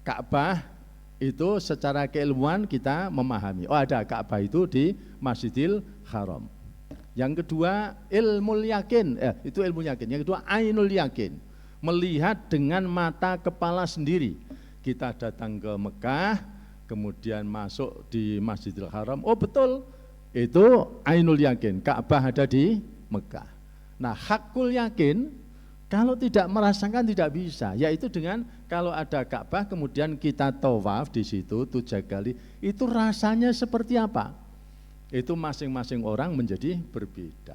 Ka'bah itu secara keilmuan kita memahami. Oh, ada Ka'bah itu di Masjidil Haram. Yang kedua ilmul yakin, itu ilmu yakin. Yang kedua ainul yakin, melihat dengan mata kepala sendiri. Kita datang ke Mekah, kemudian masuk di Masjidil Haram. Oh betul, itu ainul yakin, Ka'bah ada di Mekah. Nah, hakul yakin, kalau tidak merasakan tidak bisa, yaitu dengan kalau ada Ka'bah kemudian kita tawaf di situ 7 kali, itu rasanya seperti apa? Itu masing-masing orang menjadi berbeda.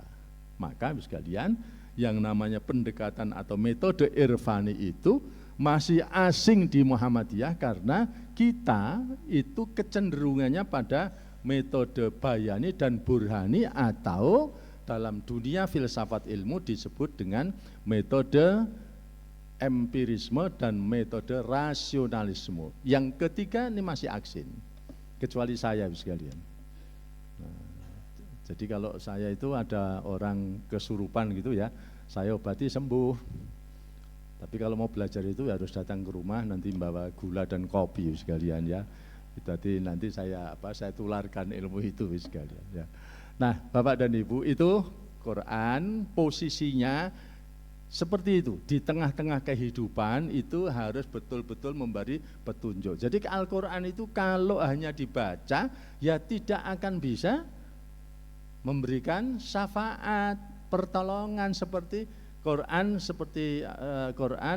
Maka sekalian, yang namanya pendekatan atau metode Irfani itu masih asing di Muhammadiyah karena kita itu kecenderungannya pada metode bayani dan burhani, atau dalam dunia filsafat ilmu disebut dengan metode empirisme dan metode rasionalisme. Yang ketiga ini masih aksin, kecuali saya sekalian. Nah, jadi kalau saya itu ada orang kesurupan gitu ya, saya obati sembuh. Tapi kalau mau belajar itu harus datang ke rumah, nanti bawa gula dan kopi sekalian ya. Jadi nanti saya tularkan ilmu itu sekalian ya. Nah, Bapak dan Ibu, itu Quran posisinya seperti itu, di tengah-tengah kehidupan itu harus betul-betul memberi petunjuk. Jadi Al-Quran itu kalau hanya dibaca ya tidak akan bisa memberikan syafaat, pertolongan. Seperti Quran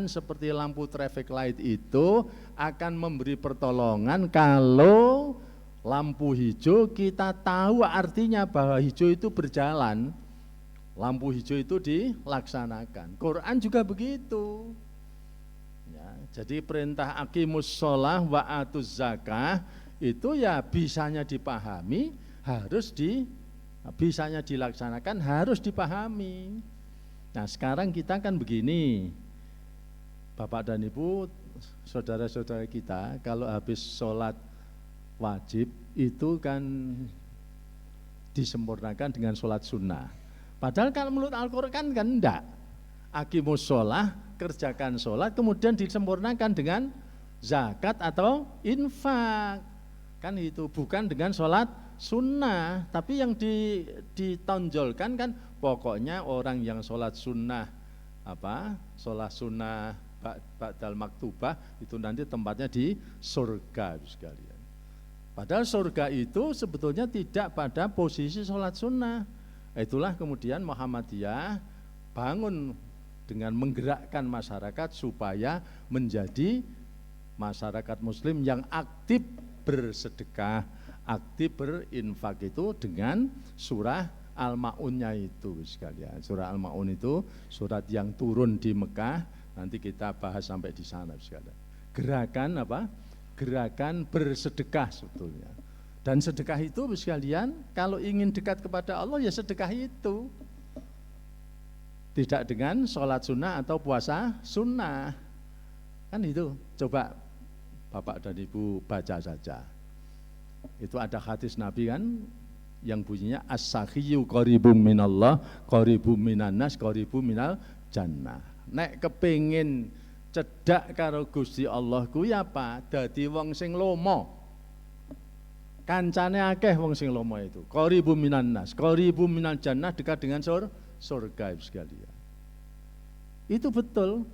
seperti lampu traffic light itu akan memberi pertolongan kalau lampu hijau kita tahu artinya bahwa hijau itu berjalan, lampu hijau itu dilaksanakan. Quran juga begitu. Ya, jadi perintah aqimus sholah wa atuz zakah itu ya bisanya dipahami, bisanya dilaksanakan, harus dipahami. Nah sekarang kita kan begini, Bapak dan Ibu, saudara-saudara kita, kalau habis sholat wajib itu kan disempurnakan dengan sholat sunnah. Padahal kalau menurut Al-Quran kan enggak. Aqimus sholah, kerjakan sholat, kemudian disempurnakan dengan zakat atau infak. Kan itu, bukan dengan sholat sunnah. Tapi yang ditonjolkan kan pokoknya orang yang sholat sunnah, sholat sunnah ba'dal maktubah itu nanti tempatnya di surga sekalian. Padahal surga itu sebetulnya tidak pada posisi sholat sunnah. Itulah kemudian Muhammadiyah bangun dengan menggerakkan masyarakat supaya menjadi masyarakat muslim yang aktif bersedekah, aktif berinfak itu dengan surah Al-Ma'unnya itu sekalian. Surah Al-Ma'un itu surat yang turun di Mekah, nanti kita bahas sampai di sana sekalian. Gerakan Gerakan bersedekah sebetulnya. Dan sedekah itu sekalian, kalau ingin dekat kepada Allah ya sedekah itu. Tidak dengan sholat sunnah atau puasa sunnah. Kan itu, coba Bapak dan Ibu baca saja. Itu ada hadis Nabi kan, yang bunyinya as-sakhiyu qaribum minallah, qaribum minannas, qaribum minal jannah. Nek kepingin cedak karo Gusti Allah kuwi apa? Dadi wong sing lomo. Kancane akeh wong sing lomo itu. Qaribum minannas, qaribum minal jannah, dekat dengan surga sekalian. Itu betul,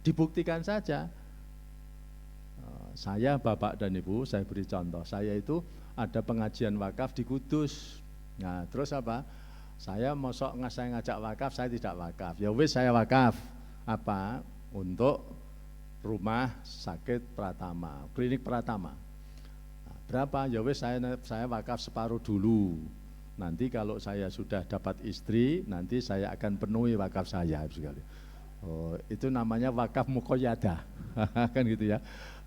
dibuktikan saja. Saya, Bapak dan Ibu, saya beri contoh. Saya itu ada pengajian wakaf di Kudus. Nah, terus apa? Saya ngajak wakaf, saya tidak wakaf. Ya wis saya wakaf. Apa? Untuk rumah sakit Pratama, klinik Pratama. Nah, berapa? Ya wis saya wakaf separuh dulu. Nanti kalau saya sudah dapat istri, nanti saya akan penuhi wakaf saya sekali. Oh, itu namanya wakaf muqayyadah. Kan gitu ya.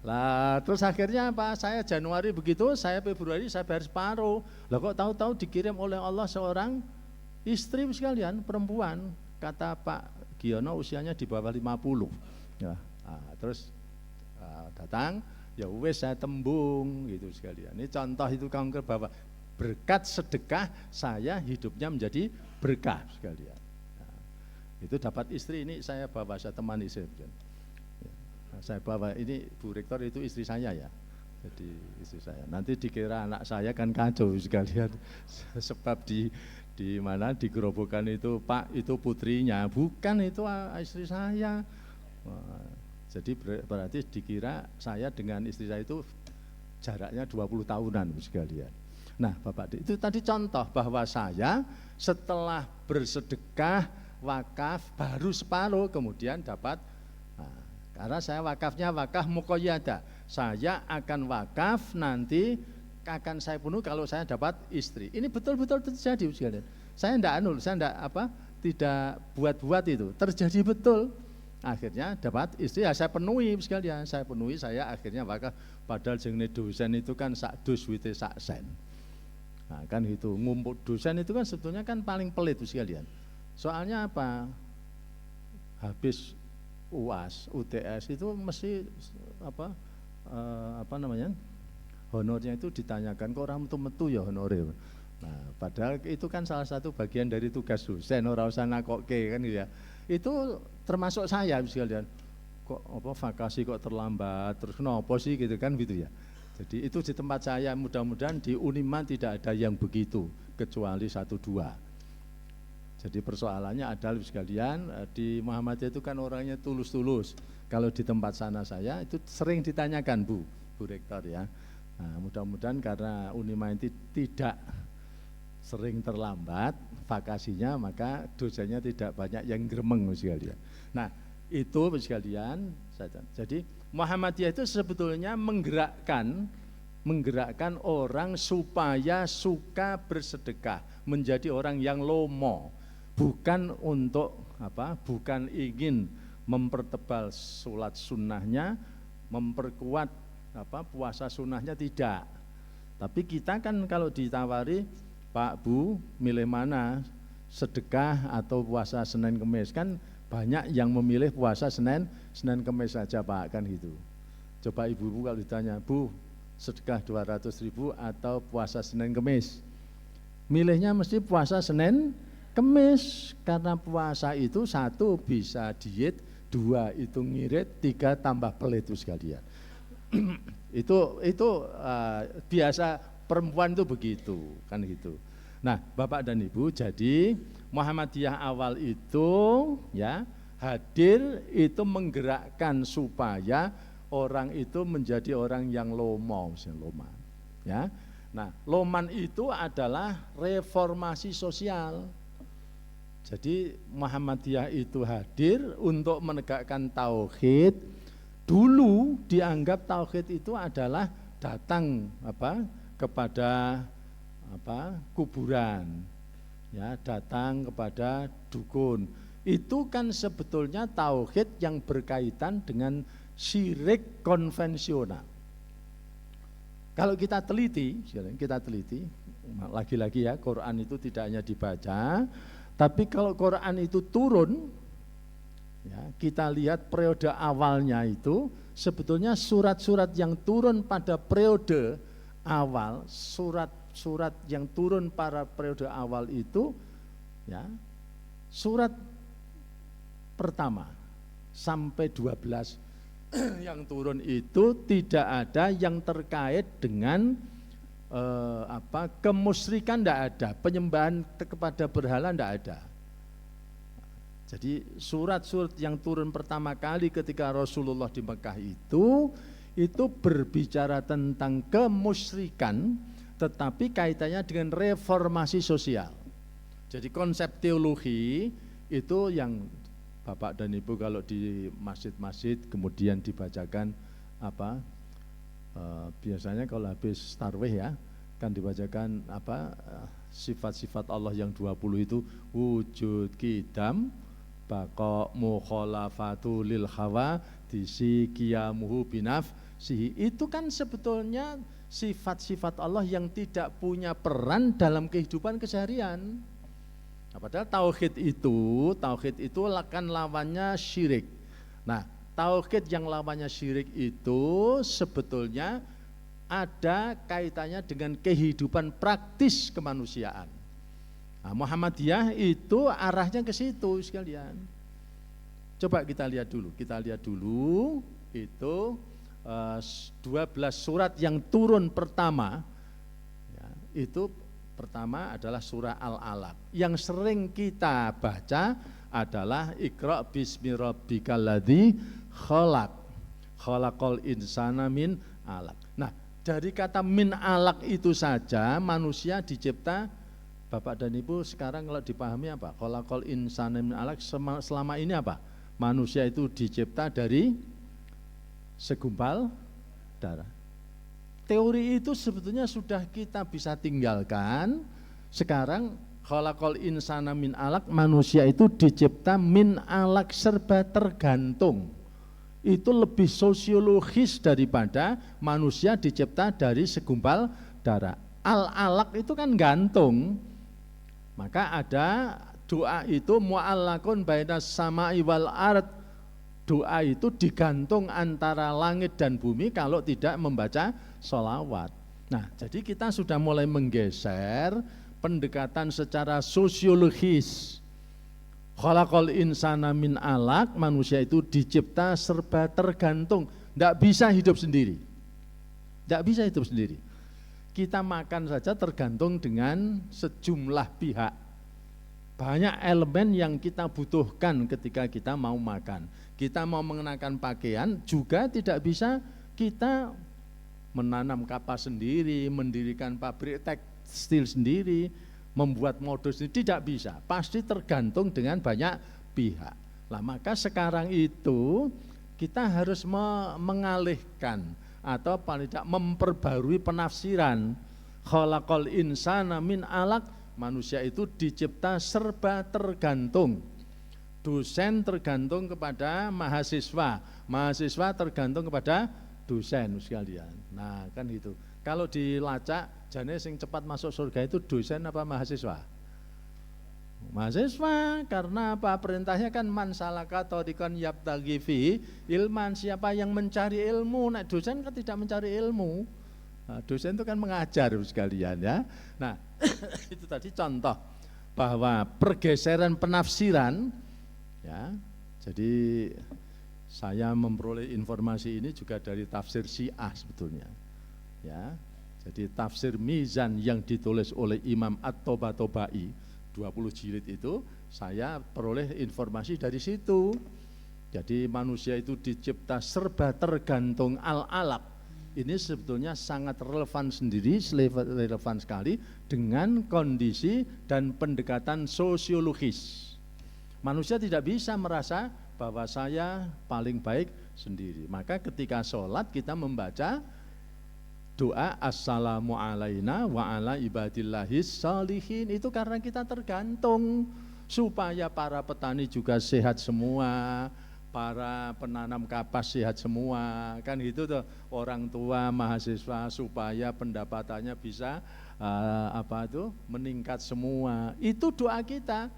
Lah terus akhirnya apa? Saya Januari begitu, saya Februari saya bayar separuh. Lah kok tahu-tahu dikirim oleh Allah seorang istri sekalian, perempuan. Kata Pak Giono usianya di bawah 50. Ya. Terus datang, ya wes saya tembung gitu sekalian. Ini contoh itu kanker bahwa berkat sedekah saya hidupnya menjadi berkah sekalian. Nah, itu dapat istri, ini saya bawa, saya temani saya. Saya bawa, ini Bu Rektor itu istri saya ya. Jadi istri saya. Nanti dikira anak saya kan kacau sekalian. Sebab di mana di gerobokan itu Pak itu putrinya, bukan itu istri saya. Jadi berarti dikira saya dengan istri saya itu jaraknya 20 tahunan sekalian. Nah Bapak, itu tadi contoh bahwa saya setelah bersedekah wakaf baru separuh kemudian dapat. Nah, karena saya wakafnya wakaf muqayyadah, saya akan wakaf nanti akan saya penuh kalau saya dapat istri. Ini betul-betul terjadi sekalian. Saya tidak buat-buat itu, terjadi betul. Akhirnya dapat istri, ya saya penuhi sekalian, saya akhirnya wakaf. Padahal jenenge dosen itu kan sak dus wite sak sen. Nah, kan itu ngumpul dosen itu kan sebetulnya kan paling pelit sekalian. Soalnya apa? Habis UAS, UTS itu mesti apa namanya? Honornya itu ditanyakan kok orang metu-metu ya honornya. Nah, padahal itu kan salah satu bagian dari tugas dosen, ora usah nakoke kan gitu ya. Itu termasuk saya sekalian. Kok apa vakasi kok terlambat, terus kenapa sih gitu kan gitu ya. Jadi itu di tempat saya, mudah-mudahan di Uniman tidak ada yang begitu, kecuali 1-2. Jadi persoalannya adalah sekalian, di Muhammadiyah itu kan orangnya tulus-tulus. Kalau di tempat sana saya itu sering ditanyakan Bu Rektor ya. Nah, mudah-mudahan karena Uniman itu tidak sering terlambat vakasinya, maka dosennya tidak banyak yang gremeng sekalian. Nah, itu sekalian saja. Jadi Muhammadiyah itu sebetulnya menggerakkan orang supaya suka bersedekah, menjadi orang yang lomo, bukan untuk bukan ingin mempertebal sholat sunnahnya, memperkuat puasa sunnahnya, tidak. Tapi kita kan kalau ditawari, Pak Bu milih mana, sedekah atau puasa Senin Kemis, kan banyak yang memilih puasa Senin Kemis saja Pak, kan gitu. Coba ibu-ibu kalau ditanya, Bu sedekah 200.000 atau puasa Senin Kemis, milihnya mesti puasa Senin Kemis, karena puasa itu 1 bisa diet, 2 itu ngirit, 3 tambah pelit itu sekalian. itu biasa perempuan itu begitu kan gitu. Nah Bapak dan Ibu, jadi Muhammadiyah awal itu ya hadir itu menggerakkan supaya orang itu menjadi orang yang loman ya. Nah loman itu adalah reformasi sosial. Jadi Muhammadiyah itu hadir untuk menegakkan tauhid. Dulu dianggap tauhid itu adalah datang kepada kuburan, ya, datang kepada dukun. Itu kan sebetulnya tauhid yang berkaitan dengan syirik konvensional. Kalau kita teliti, lagi-lagi ya, Quran itu tidak hanya dibaca, tapi kalau Quran itu turun, ya, kita lihat periode awalnya itu sebetulnya surat-surat yang turun pada periode awal, surat yang turun pada periode awal itu, ya, surat pertama sampai 12 yang turun itu tidak ada yang terkait dengan kemusyrikan, tidak ada, penyembahan kepada berhala tidak ada. Jadi surat-surat yang turun pertama kali ketika Rasulullah di Mekah itu berbicara tentang kemusyrikan, tetapi kaitannya dengan reformasi sosial. Jadi konsep teologi itu yang Bapak dan Ibu kalau di masjid-masjid kemudian dibacakan biasanya kalau habis tarwih ya, kan dibacakan sifat-sifat Allah yang 20 itu, wujud, qidam, baqa, mukhalafatu lil hawa, disi qiyamuhu binafsihi. Itu kan sebetulnya sifat-sifat Allah yang tidak punya peran dalam kehidupan keseharian. Nah, padahal tauhid itu kan lawannya syirik. Nah, tauhid yang lawannya syirik itu sebetulnya ada kaitannya dengan kehidupan praktis kemanusiaan. Nah, Muhammadiyah itu arahnya ke situ sekalian. Coba kita lihat dulu itu 12 surat yang turun pertama, ya, itu pertama adalah surah Al-Alaq. Yang sering kita baca adalah Iqra bismi rabbikal ladzi khalaq, khalaqal insana min alaq. Nah, dari kata min alaq itu saja manusia dicipta. Bapak dan Ibu sekarang kalau dipahami apa? Khalaqal insana min alaq, selama ini apa? Manusia itu dicipta dari segumpal darah. Teori itu sebetulnya sudah kita bisa tinggalkan. Sekarang khalaqal insana min alaq, manusia itu dicipta min alaq, serba tergantung. Itu lebih sosiologis daripada manusia dicipta dari segumpal darah. Al-alaq itu kan gantung. Maka ada doa itu mu'allakun bainas sama'i wal ard. Doa itu digantung antara langit dan bumi kalau tidak membaca sholawat. Nah, jadi kita sudah mulai menggeser pendekatan secara sosiologis. Khalaqal insana min alaq, manusia itu dicipta serba tergantung, tidak bisa hidup sendiri. Tidak bisa hidup sendiri. Kita makan saja tergantung dengan sejumlah pihak. Banyak elemen yang kita butuhkan ketika kita mau makan. Kita mau mengenakan pakaian juga tidak bisa kita menanam kapas sendiri, mendirikan pabrik tekstil sendiri, membuat modus sendiri, tidak bisa. Pasti tergantung dengan banyak pihak. Lah maka sekarang itu kita harus mengalihkan atau paling tidak memperbarui penafsiran. Khalaqal insana min alaq, manusia itu dicipta serba tergantung. Dosen tergantung kepada mahasiswa, mahasiswa tergantung kepada dosen sekalian. Nah kan gitu. Kalau dilacak, jane sing cepat masuk surga itu dosen apa mahasiswa? Mahasiswa, karena apa? Perintahnya kan man salaka tariqan yabtaghi fi ilman, siapa yang mencari ilmu. Nah dosen kan tidak mencari ilmu. Nah, dosen itu kan mengajar sekalian ya. Nah itu tadi contoh bahwa pergeseran penafsiran ya. Jadi saya memperoleh informasi ini juga dari tafsir Syiah sebetulnya. Ya. Jadi tafsir Mizan yang ditulis oleh Imam At-Tabatabai 20 jilid itu saya peroleh informasi dari situ. Jadi manusia itu dicipta serba tergantung al-alaq. Ini sebetulnya sangat relevan sendiri, relevan sekali dengan kondisi dan pendekatan sosiologis. Manusia tidak bisa merasa bahwa saya paling baik sendiri. Maka ketika sholat kita membaca doa assalamu alaina wa ala ibadillahis shalihin, itu karena kita tergantung supaya para petani juga sehat semua, para penanam kapas sehat semua, kan gitu tuh, orang tua, mahasiswa supaya pendapatannya bisa meningkat semua. Itu doa kita.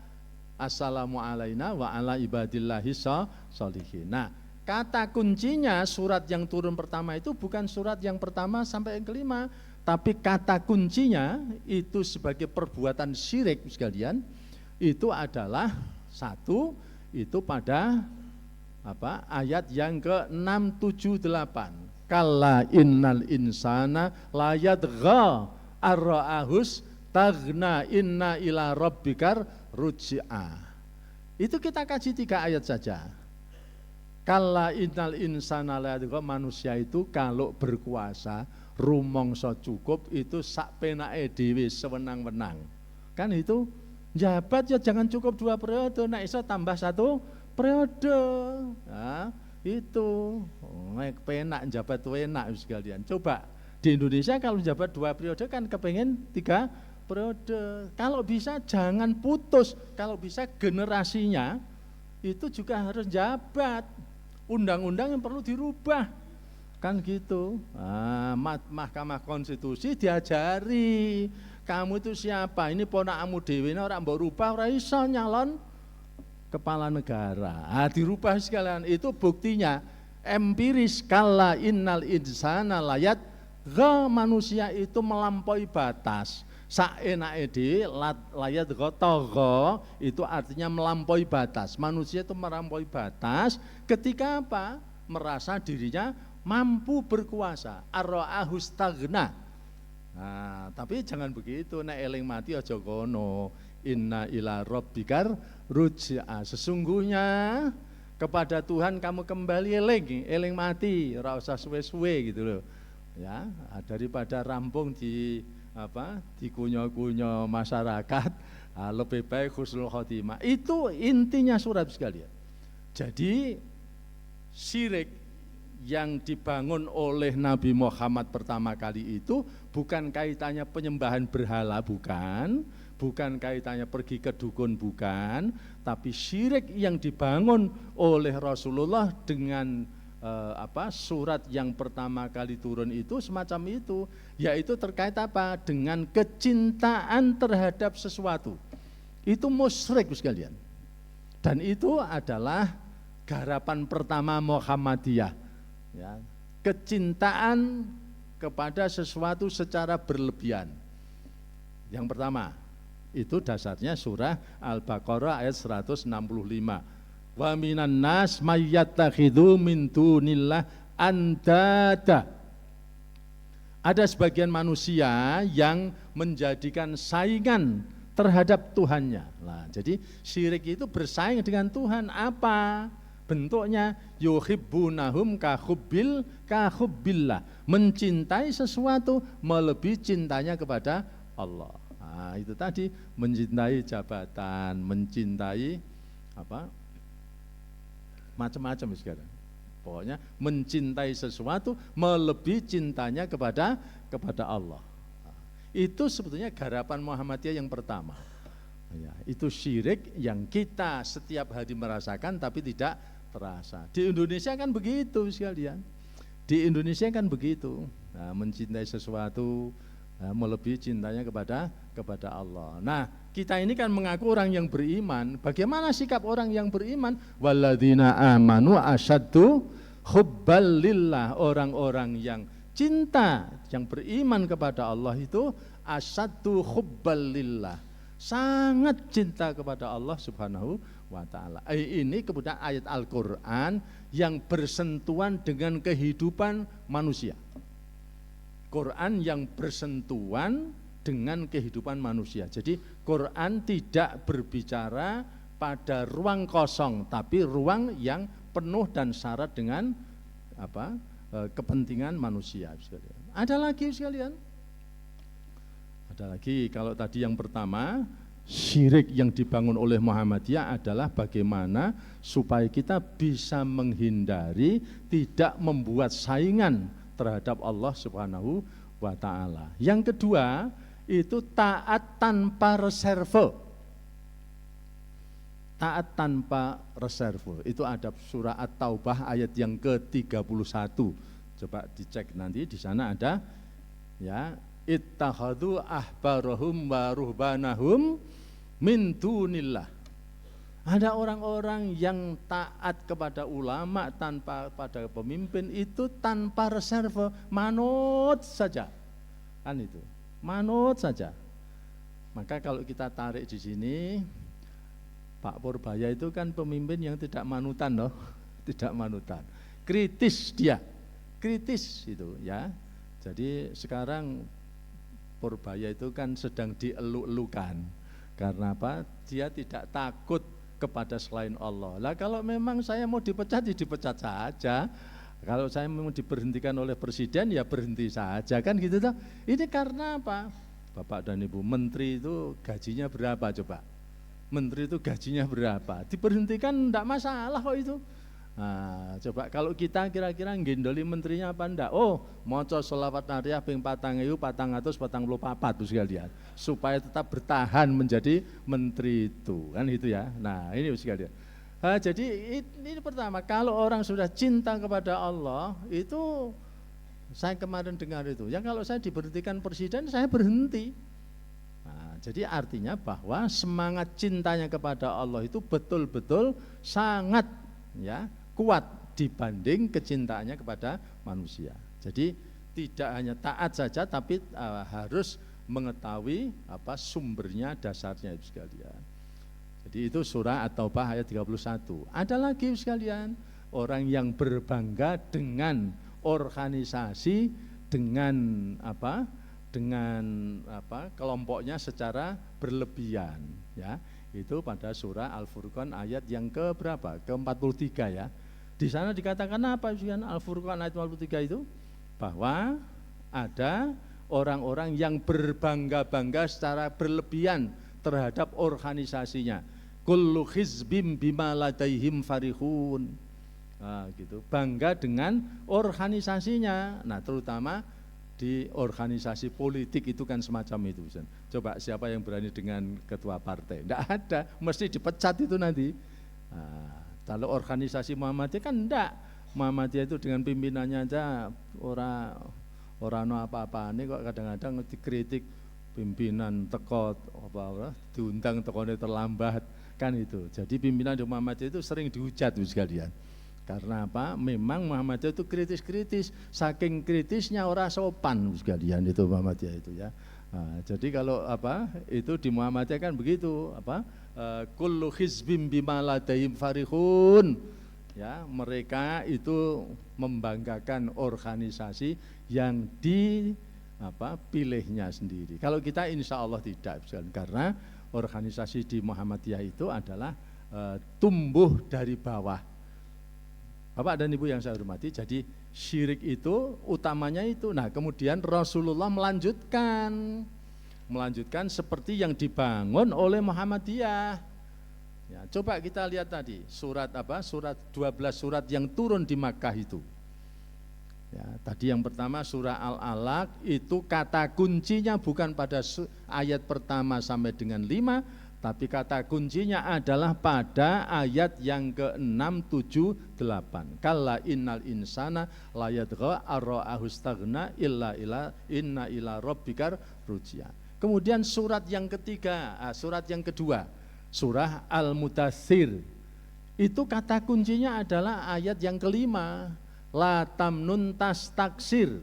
Assalamu alaina wa ala ibadillahis shalihin. Nah, kata kuncinya surat yang turun pertama itu bukan surat yang pertama sampai yang kelima, tapi kata kuncinya itu sebagai perbuatan syirik sekalian, itu adalah satu, itu pada ayat yang ke-678. Kalla innal insana la yadgha ar-ra'ahus taghna inna ila rabbikar ruj'a. Itu kita kaji 3 ayat saja. Kalla innal insana la yadgha, manusia itu kalau berkuasa rumangsa cukup itu sak penake dhewe sewenang-wenang. Kan itu jabat ya jangan cukup 2 periode, nek iso tambah 1 periode. Nah, itu penak jabat enak sekalian. Coba di Indonesia kalau jabat 2 periode kan kepengen 3 periode. Kalau bisa jangan putus, kalau bisa generasinya itu juga harus jabat. Undang-undang yang perlu dirubah, kan gitu. Mahkamah Konstitusi diajari, kamu itu siapa? Ini ponakmu dhewe ora mbok rubah, ora iso nyalon kepala negara. Dirubah sekalian. Itu buktinya empiris. Kalla innal insana layat gha, manusia itu melampaui batas. Saenake dhewe layat gha itu artinya melampaui batas. Manusia itu melampaui batas ketika apa? Merasa dirinya mampu berkuasa. Ar-ra'ahus taghna. Nah, tapi jangan begitu, nek eling mati aja kono. Inna ila rabbikar ruj'a. Sesungguhnya kepada Tuhan kamu kembali, eling mati, ora usah suwe-suwe gitu loh. Ya, daripada rampung di dikunyo-kunyo masyarakat, lebih baik husnul khotimah. Itu intinya surat sekalian. Jadi syirik yang dibangun oleh Nabi Muhammad pertama kali itu bukan kaitannya penyembahan berhala, bukan kaitannya pergi ke dukun, bukan, tapi syirik yang dibangun oleh Rasulullah dengan surat yang pertama kali turun itu semacam itu, yaitu terkait apa? Dengan kecintaan terhadap sesuatu. Itu musyrik sekalian. Dan itu adalah garapan pertama Muhammadiyah. Ya, kecintaan kepada sesuatu secara berlebihan. Yang pertama, itu dasarnya surah Al-Baqarah ayat 165. Wa minan nas mayyattakhidhu min dunillah andada. Ada sebagian manusia yang menjadikan saingan terhadap Tuhannya. Nah, jadi syirik itu bersaing dengan Tuhan. Apa bentuknya? Yuhibbunahum kahubbillah. Mencintai sesuatu melebihi cintanya kepada Allah. Nah, itu tadi mencintai jabatan, mencintai macam-macam sekarang. Pokoknya mencintai sesuatu melebihi cintanya kepada Allah. Itu sebetulnya garapan Muhammadiyah yang pertama. Ya, itu syirik yang kita setiap hari merasakan tapi tidak terasa. Di Indonesia kan begitu sekalian. Di Indonesia kan begitu. Nah, mencintai sesuatu melebihi cintanya kepada Allah. Nah, kita ini kan mengaku orang yang beriman. Bagaimana sikap orang yang beriman? Walladzina amanu asyaddu hubbal lillah. Orang-orang yang cinta, yang beriman kepada Allah itu asyaddu hubbal lillah. Sangat cinta kepada Allah Subhanahu wa ta'ala. Ini kemudian ayat Al-Quran yang bersentuhan dengan kehidupan manusia. Quran yang bersentuhan dengan kehidupan manusia. Jadi Quran tidak berbicara pada ruang kosong, tapi ruang yang penuh dan syarat dengan kepentingan manusia. Ada lagi sekalian? Ada lagi. Kalau tadi yang pertama, syirik yang dibangun oleh Muhammadiyah adalah bagaimana supaya kita bisa menghindari tidak membuat saingan terhadap Allah Subhanahu wa ta'ala. Yang kedua, itu taat tanpa reserve. Taat tanpa reserve. Itu ada surah At-Taubah ayat yang ke-31. Coba dicek nanti, di sana ada ya, ittakhadhu ahbarahum wa ruhbanahum min dunillah. Ada orang-orang yang taat kepada ulama tanpa pada pemimpin itu tanpa reserve, manut saja. Kan itu, manut saja. Maka kalau kita tarik di sini, Pak Purbaya itu kan pemimpin yang tidak manutan loh, tidak manutan. Kritis dia, kritis itu ya. Jadi sekarang Purbaya itu kan sedang dielu-elukan. Karena apa? Dia tidak takut kepada selain Allah. Lah kalau memang saya mau dipecat, ya dipecat saja. Kalau saya mau diberhentikan oleh presiden, ya berhenti saja, kan gitu toh. Ini karena apa? Bapak dan Ibu, menteri itu gajinya berapa coba? Menteri itu gajinya berapa? Diberhentikan enggak masalah kok itu. Nah, coba kalau kita kira-kira ngendoli menterinya apa enggak? Oh, maca sholawat nariyah ping 4.444 sekalian, supaya tetap bertahan menjadi menteri itu, kan itu ya. Nah, ini sekalian. Jadi ini pertama, kalau orang sudah cinta kepada Allah, itu saya kemarin dengar itu, ya kalau saya diberhentikan presiden, saya berhenti. Nah, jadi artinya bahwa semangat cintanya kepada Allah itu betul-betul sangat ya kuat dibanding kecintaannya kepada manusia. Jadi tidak hanya taat saja, tapi harus mengetahui apa sumbernya, dasarnya itu sekalian. Jadi itu surah At-Taubah ayat 31. Ada lagi sekalian, orang yang berbangga dengan organisasi, dengan kelompoknya secara berlebihan ya. Itu pada surah Al-Furqan ayat yang ke berapa? Ke-43 ya. Di sana dikatakan apa sekalian? Al-Furqan ayat 43 itu bahwa ada orang-orang yang berbangga-bangga secara berlebihan terhadap organisasinya. Kullu hizbim bima ladaihim farihun. Nah, gitu. Bangga dengan organisasinya. Nah, terutama di organisasi politik itu kan semacam itu. Coba siapa yang berani dengan ketua partai? Tidak ada, mesti dipecat itu nanti. Nah, kalau organisasi Muhammadiyah kan enggak. Muhammadiyah itu dengan pimpinannya aja orang no apa-apa ini kok kadang-kadang dikritik pimpinan teko apa diundang tekone terlambat kan itu. Jadi pimpinan di Muhammadiyah itu sering dihujat sekalian. Karena apa? Memang Muhammadiyah itu kritis-kritis, saking kritisnya orang sopan sekalian itu Muhammadiyah itu ya. Nah, jadi kalau apa itu di Muhammadiyah kan begitu apa kullu hizbim bima ladaihim farihun. Ya, mereka itu membanggakan organisasi yang pilihnya sendiri. Kalau kita insya Allah tidak, karena organisasi di Muhammadiyah itu adalah tumbuh dari bawah. Bapak dan Ibu yang saya hormati, jadi syirik itu utamanya itu. Nah, kemudian Rasulullah melanjutkan seperti yang dibangun oleh Muhammadiyah. Ya, coba kita lihat tadi surat 12 surat yang turun di Makkah itu. Ya, tadi yang pertama surah Al-Alaq itu kata kuncinya bukan pada ayat pertama sampai dengan 5, tapi kata kuncinya adalah pada ayat yang ke-6, 7, 8. Kalla innal insana la yadgha ar-ra'ahu istaghna inna ila rabbikar rujia. Kemudian surat yang ketiga, surat yang kedua, surah Al-Mudaththir. Itu kata kuncinya adalah ayat yang kelima, la tamnun tastaksir.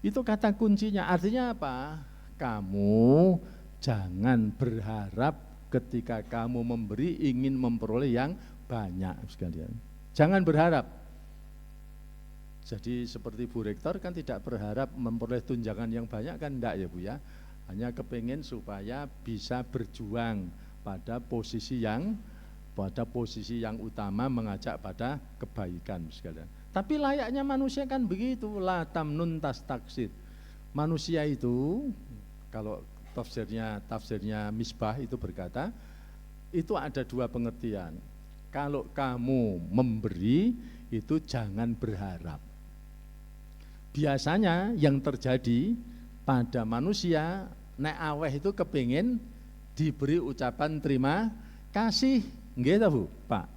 Itu kata kuncinya, artinya apa? Kamu jangan berharap ketika kamu memberi ingin memperoleh yang banyak sekalian. Jangan berharap. Jadi seperti Bu Rektor kan tidak berharap memperoleh tunjangan yang banyak kan enggak ya Bu ya. Hanya kepingin supaya bisa berjuang pada posisi yang utama mengajak pada kebaikan sekalian. Tapi layaknya manusia kan begitu, la tamnun tastaksir. Manusia itu kalau tafsirnya Misbah itu berkata, itu ada dua pengertian. Kalau kamu memberi itu jangan berharap. Biasanya yang terjadi pada manusia nek aweh itu kepingin diberi ucapan terima kasih, nggih ta Bu, Pak?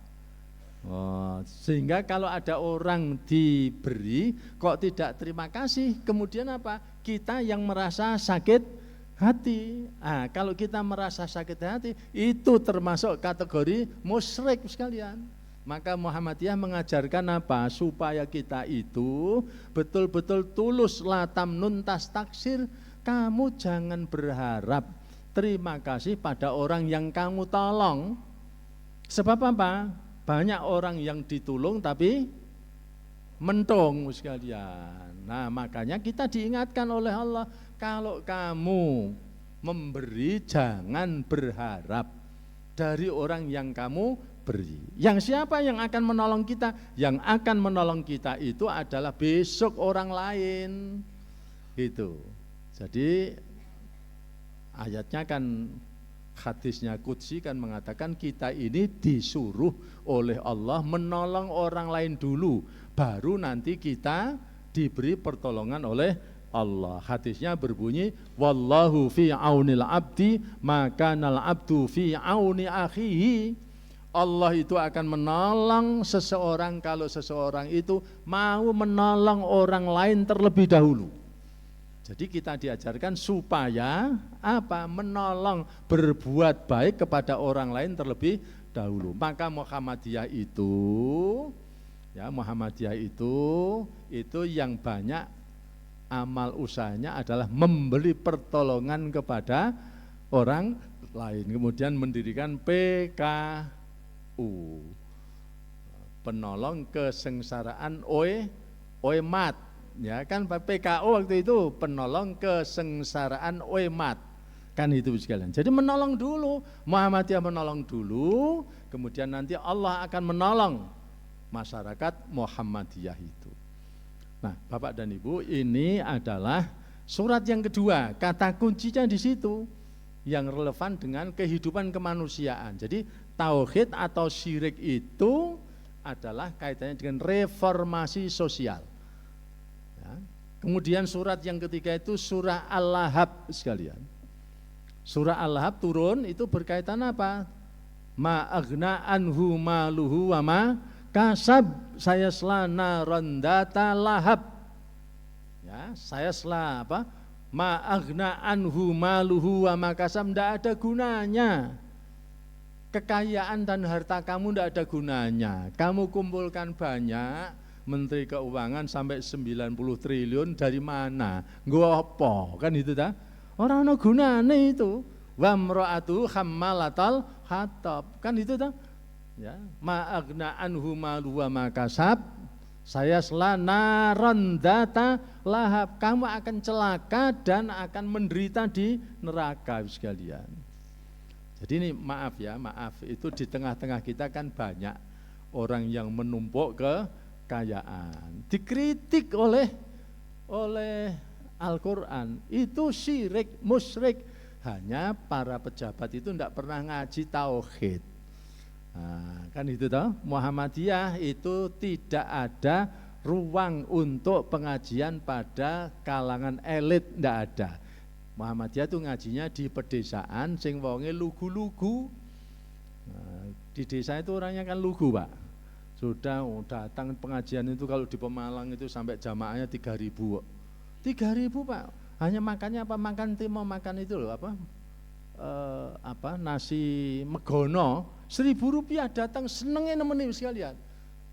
Oh, sehingga kalau ada orang diberi kok tidak terima kasih, kemudian apa? Kita yang merasa sakit hati. Kalau kita merasa sakit hati itu termasuk kategori musyrik sekalian. Maka Muhammadiyah mengajarkan apa? Supaya kita itu betul-betul tulus, la tamnun tastaksir. Kamu jangan berharap terima kasih pada orang yang kamu tolong. Sebab apa? Banyak orang yang ditolong tapi mentung sekalian. Nah, makanya kita diingatkan oleh Allah, kalau kamu memberi jangan berharap dari orang yang kamu beri. Yang siapa yang akan menolong kita? Yang akan menolong kita itu adalah besok orang lain. Gitu. Jadi ayatnya kan, hadisnya qudsi kan mengatakan kita ini disuruh oleh Allah menolong orang lain dulu, baru nanti kita diberi pertolongan oleh Allah. Hadisnya berbunyi, wallahu fi aunil abdi maka nal abdu fi auni akhihi. Allah itu akan menolong seseorang kalau seseorang itu mau menolong orang lain terlebih dahulu. Jadi kita diajarkan supaya apa? Menolong, berbuat baik kepada orang lain terlebih dahulu. Maka Muhammadiyah itu yang banyak amal usahanya adalah memberi pertolongan kepada orang lain. Kemudian mendirikan PKU, penolong kesengsaraan Oemat. Ya kan PKU waktu itu penolong kesengsaraan Oemat. Kan itu sekalian. Jadi menolong dulu, Muhammadiyah menolong dulu, kemudian nanti Allah akan menolong masyarakat Muhammadiyah itu. Nah, Bapak dan Ibu, ini adalah surat yang kedua. Kata kuncinya di situ yang relevan dengan kehidupan kemanusiaan. Jadi tauhid atau syirik itu adalah kaitannya dengan reformasi sosial. Ya. Kemudian surat yang ketiga itu surah Al-Lahab sekalian. Surah Al-Lahab turun itu berkaitan apa? Ma aghna anhu maluhu wa ma kasab sayasla naron data lahab. Ya, sayasla apa? Ma aghna anhu maluhu wa ma kasab, enggak ada gunanya. Kekayaan dan harta kamu enggak ada gunanya. Kamu kumpulkan banyak, Menteri Keuangan sampai 90 triliun dari mana? Nggo apa? Kan itu ta? Ora ana gunane itu. Wa mraatu hammalatal hatab. Kan itu ta? Ya, ma aghna anhu maluhu wa ma kasab. Saya naron data lahab, kamu akan celaka dan akan menderita di neraka sekalian. Jadi ini maaf ya, maaf itu di tengah-tengah kita kan banyak orang yang menumpuk kekayaan, dikritik oleh Al-Quran, itu syirik, musyrik. Hanya para pejabat itu tidak pernah ngaji tauhid. Nah, kan itu toh, Muhammadiyah itu tidak ada ruang untuk pengajian pada kalangan elit, tidak ada. Muhammadiyah itu ngajinya di pedesaan, sing wonge lugu-lugu. Nah, di desa itu orangnya kan lugu, Pak. Sudah datang pengajian itu kalau di Pemalang itu sampai jamaahnya 3.000. 3.000, Pak. Hanya makannya apa? Makan timo, makan itu loh apa? Nasi megono. Rp1.000 datang, senengnya nemeni sekalian.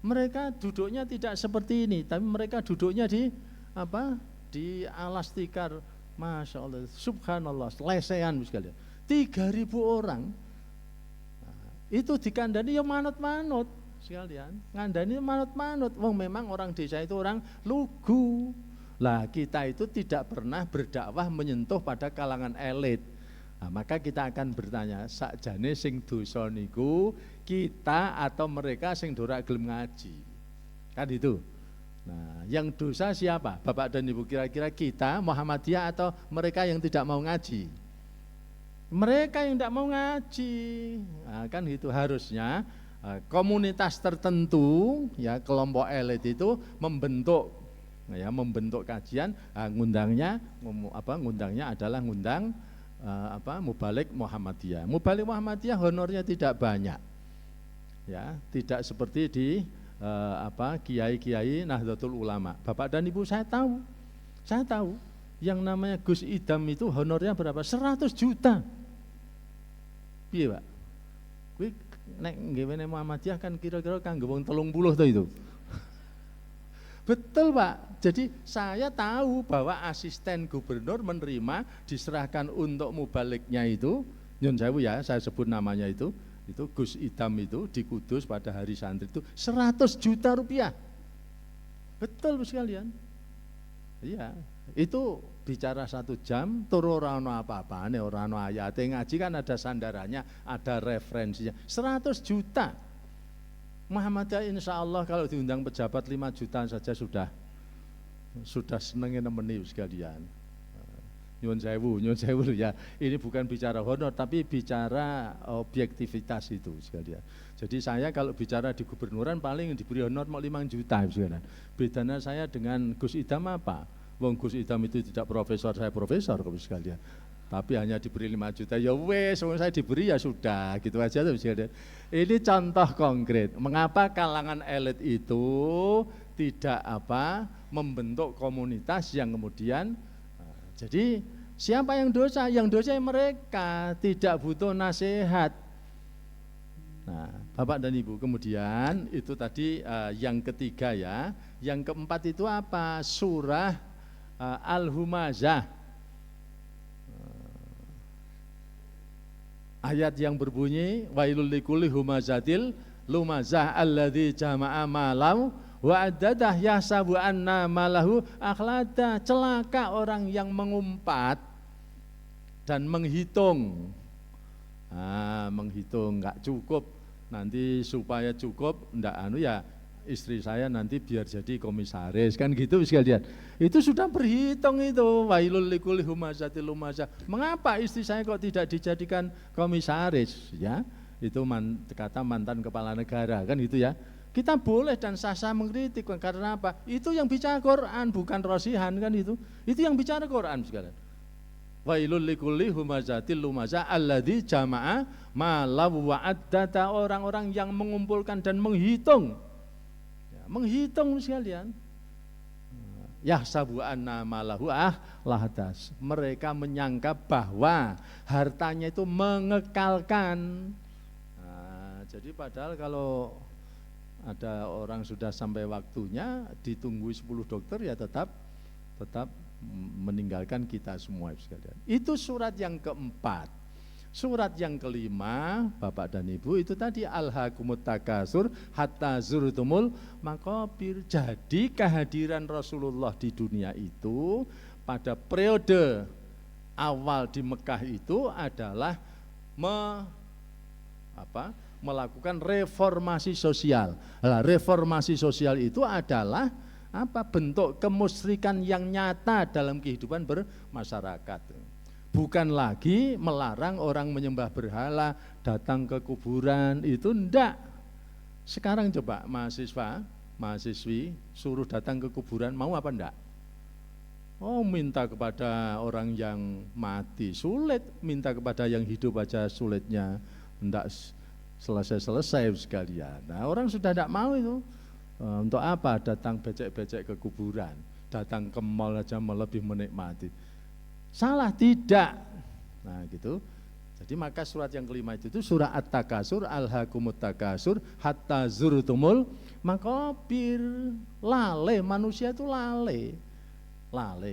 Mereka duduknya tidak seperti ini, tapi mereka duduknya di apa? Di alas tikar. Masya Allah, subhanallah, lesehan sekalian. 3.000 orang. Nah, itu dikandani ya manut-manut sekalian. Ngandani manut-manut. Wong memang orang desa itu orang lugu. Lah kita itu tidak pernah berdakwah menyentuh pada kalangan elit. Nah, maka kita akan bertanya, sakjane sing dosa niku kita atau mereka sing dora gelem ngaji. Kan itu. Nah, yang dosa siapa? Bapak dan Ibu, kira-kira kita Muhammadiyah atau mereka yang tidak mau ngaji? Mereka yang tidak mau ngaji. Nah, kan itu harusnya komunitas tertentu ya, kelompok elit itu membentuk kajian, ngundangnya adalah ngundang Mubalik Muhammadiyah. Mubalik Muhammadiyah honornya tidak banyak, ya, tidak seperti di kiai-kiai Nahdlatul Ulama. Bapak dan Ibu, saya tahu, yang namanya Gus Idam itu honornya berapa? 100 juta. Piye, Pak? Kuwi nek nggewene Muhammadiyah kan kira-kira kanggo wong 30 to itu. Betul, Pak. Jadi saya tahu bahwa asisten gubernur menerima, diserahkan untuk mubaliknya itu, nyun sewu ya, saya sebut namanya itu Gus Idam itu di Kudus pada hari santri itu 100 juta rupiah. Betul sekalian. Iya, itu bicara 1 jam, turu ora ono apa-apane, ora ono ayate, ngaji kan ada sandarannya, ada referensinya. 100 juta. Muhammadiyah insya Allah kalau diundang pejabat 5 juta saja sudah senengnya nemeni sekalian. Nyun sewu ya. Ini bukan bicara honor tapi bicara objektivitas itu sekalian. Jadi saya kalau bicara di gubernuran paling diberi honor mau 5 juta sekalian. Bedanya saya dengan Gus Idam apa? Wong Gus Idam itu tidak profesor, saya profesor sekalian. Tapi hanya diberi 5 juta, ya wes, saya diberi ya sudah, gitu aja tuh. Ini contoh konkret, mengapa kalangan elit itu tidak membentuk komunitas yang kemudian, jadi siapa yang dosa? Yang dosa mereka, tidak butuh nasihat. Nah, Bapak dan Ibu, kemudian itu tadi yang ketiga ya, yang keempat itu apa? Surah Al-Humazah. Ayat yang berbunyi wailul likulli humazatil lumazah alladzi jama'a malam wa addadah yahsabu anna malahu akhlada. Celaka orang yang mengumpat dan menghitung. Menghitung enggak cukup, nanti supaya cukup enggak ya istri saya nanti biar jadi komisaris, kan gitu sekalian. Itu sudah berhitung itu, wailul likulli humazatil lumazah. Mengapa istri saya kok tidak dijadikan komisaris? Ya, itu kata mantan kepala negara, kan gitu ya. Kita boleh dan sah-sah mengkritik, karena apa? Itu yang bicara Quran, bukan rosihan, kan itu. Itu yang bicara Quran sekalian. Wailul likulli humazatil lumazah alladzi jama'a malam wa addata, orang-orang yang mengumpulkan dan menghitung. menghitung sekalian. Yahsabu anna malahu lahdas. Mereka menyangka bahwa hartanya itu mengekalkan. Nah, jadi padahal kalau ada orang sudah sampai waktunya ditunggu 10 dokter ya tetap meninggalkan kita semua sekalian. Itu surat yang keempat. Surat yang kelima, Bapak dan Ibu, itu tadi alhaakumut takasur hatta zurtumul maqabir. Jadi kehadiran Rasulullah di dunia itu pada periode awal di Mekah itu adalah melakukan reformasi sosial. Nah, reformasi sosial itu adalah bentuk kemusyrikan yang nyata dalam kehidupan bermasyarakat. Bukan lagi melarang orang menyembah berhala, datang ke kuburan, itu enggak. Sekarang coba mahasiswi suruh datang ke kuburan, mau apa enggak? Oh, minta kepada orang yang mati sulit, minta kepada yang hidup aja sulitnya, enggak selesai-selesai sekalian. Nah, orang sudah enggak mau itu. Untuk apa datang becek-becek ke kuburan, datang ke mall aja lebih menikmati. Salah tidak. Nah gitu. Jadi maka surat yang kelima itu surah At-Takasur, alhaakumut takasur hatta zurtumul maqabir. Lale, manusia itu lale.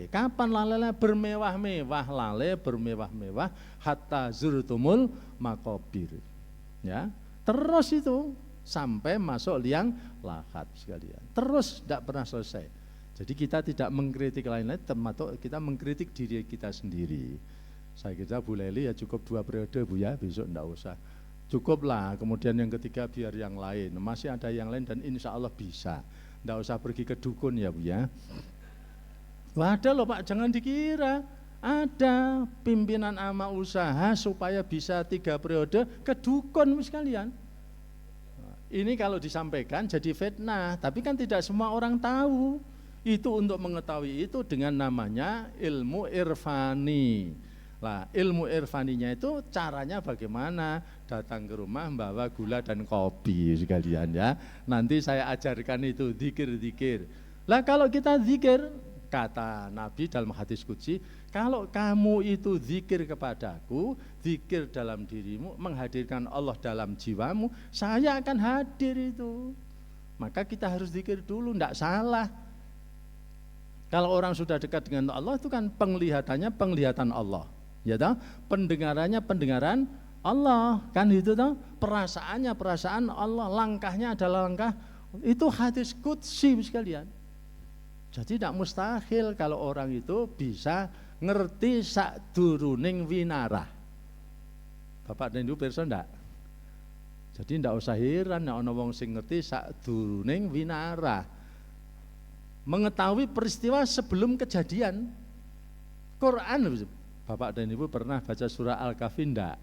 Kapan lalenya bermewah-mewah, lale bermewah-mewah hatta zurtumul maqabir. Ya. Terus itu sampai masuk liang lahat sekalian. Terus tidak pernah selesai. Jadi kita tidak mengkritik lain-lain, termasuk kita mengkritik diri kita sendiri. Saya kira Bu Leli ya cukup 2 periode Bu ya, besok enggak usah. Cukuplah, kemudian yang ketiga biar yang lain. Masih ada yang lain dan insya Allah bisa. Enggak usah pergi ke dukun ya Bu ya. Wah, ada loh Pak, jangan dikira. Ada pimpinan ama usaha supaya bisa 3 periode ke dukun sekalian. Ini kalau disampaikan jadi fitnah, tapi kan tidak semua orang tahu. Itu untuk mengetahui itu dengan namanya ilmu irfani. Nah, ilmu irfaninya itu caranya bagaimana? Datang ke rumah membawa gula dan kopi sekalian ya. Nanti saya ajarkan itu zikir-zikir. Lah kalau kita zikir, kata Nabi dalam hadis qudsi, kalau kamu itu zikir kepadaku, zikir dalam dirimu, menghadirkan Allah dalam jiwamu, saya akan hadir itu. Maka kita harus zikir dulu, enggak salah. Kalau orang sudah dekat dengan Allah itu kan penglihatannya penglihatan Allah, ya toh? Pendengarannya pendengaran Allah, kan itu toh? Perasaannya perasaan Allah, langkahnya adalah langkah, itu hadis qudsi sekalian. Jadi tidak mustahil kalau orang itu bisa ngerti sakduruning winarah. Bapak dan Ibu pirsa ndak? Jadi ndak usah heran nek ana wong sing ngerti sakduruning winarah. Mengetahui peristiwa sebelum kejadian. Quran, Bapak dan Ibu pernah baca surah Al-Kahfi enggak?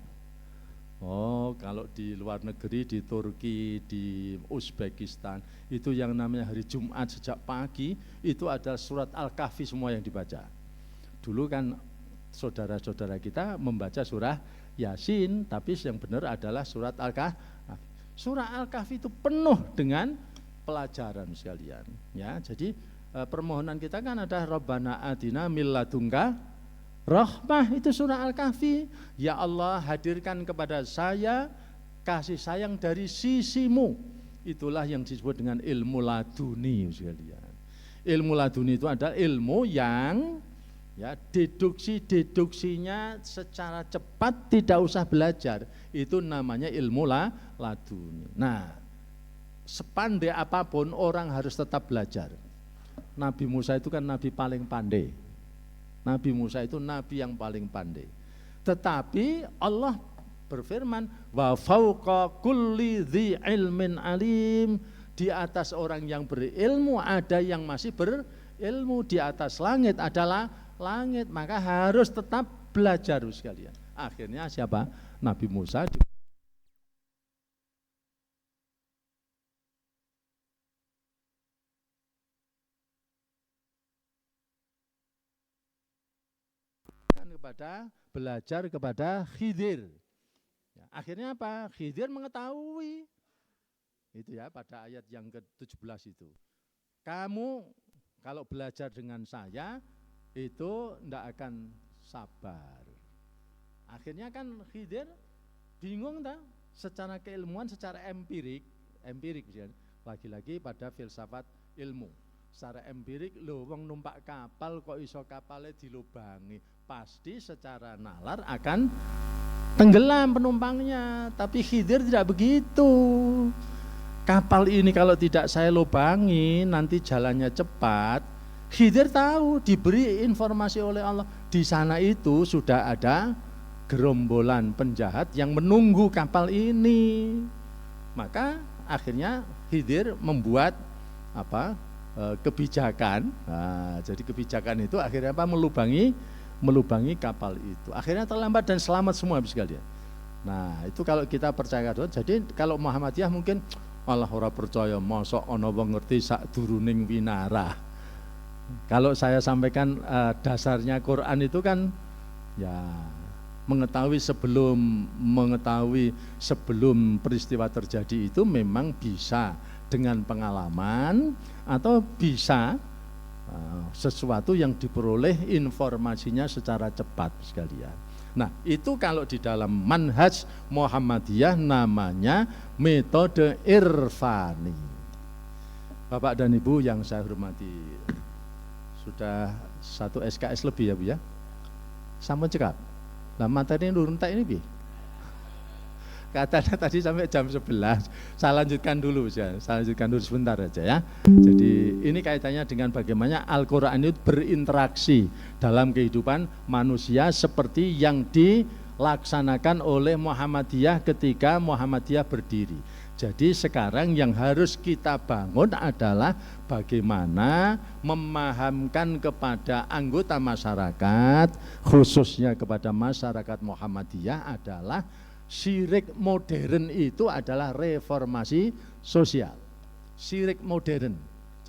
Oh, kalau di luar negeri, di Turki, di Uzbekistan, itu yang namanya hari Jumat sejak pagi, itu ada surat Al-Kahfi semua yang dibaca. Dulu kan saudara-saudara kita membaca surah Yasin, tapi yang benar adalah surat Al-Kahfi. Surah Al-Kahfi itu penuh dengan pelajaran sekalian. Ya, jadi permohonan kita kan ada Rabbana atina min ladunka rahmah, itu surah Al-Kahfi. Ya Allah, hadirkan kepada saya kasih sayang dari sisimu. Itulah yang disebut dengan ilmu laduni sekalian. Ilmu laduni itu adalah ilmu yang ya deduksinya secara cepat, tidak usah belajar. Itu namanya ilmu laduni. Nah, sepandai apapun orang harus tetap belajar. Nabi Musa itu kan nabi paling pandai. Nabi Musa itu nabi yang paling pandai. Tetapi Allah berfirman, wa fauqa kulli dzi ilmin alim, di atas orang yang berilmu ada yang masih berilmu, di atas langit adalah langit, maka harus tetap belajar sekalian. Akhirnya siapa? Nabi Musa kepada belajar kepada Khidir. Ya, akhirnya apa? Khidir mengetahui Itu ya pada ayat yang ke-17 itu. Kamu kalau belajar dengan saya itu tidak akan sabar. Akhirnya kan Khidir bingung dah secara keilmuan, secara empirik lagi-lagi pada filsafat ilmu. Secara empirik, lho wong numpak kapal kok iso kapalnya dilubangi, pasti secara nalar akan tenggelam penumpangnya. Tapi Khidir tidak begitu. Kapal ini kalau tidak saya lubangi nanti jalannya cepat. Khidir tahu, diberi informasi oleh Allah, di sana itu sudah ada gerombolan penjahat yang menunggu kapal ini. Maka akhirnya Khidir membuat kebijakan. Nah, jadi kebijakan itu akhirnya melubangi kapal itu. Akhirnya terlambat dan selamat semua sekalian. Nah, itu kalau kita percaya Tuhan. Jadi kalau Muhammadiyah mungkin Allah ora percaya mosok ana wong ngerti sak duruning winara. Kalau saya sampaikan dasarnya Quran itu kan ya mengetahui sebelum peristiwa terjadi itu memang bisa dengan pengalaman atau bisa sesuatu yang diperoleh informasinya secara cepat sekalian. Nah, itu kalau di dalam manhaj Muhammadiyah namanya metode irfani. Bapak dan Ibu yang saya hormati, sudah 1 SKS lebih ya Bu ya? Sama cekap. Nah materi nurun tak ini Bi? Katanya tadi sampai jam 11. Saya lanjutkan dulu sebentar aja ya. Jadi ini kaitannya dengan bagaimana Al-Quran itu berinteraksi dalam kehidupan manusia seperti yang dilaksanakan oleh Muhammadiyah ketika Muhammadiyah berdiri. Jadi sekarang yang harus kita bangun adalah bagaimana memahamkan kepada anggota masyarakat, khususnya kepada masyarakat Muhammadiyah adalah syirik modern itu adalah reformasi sosial. Syirik modern.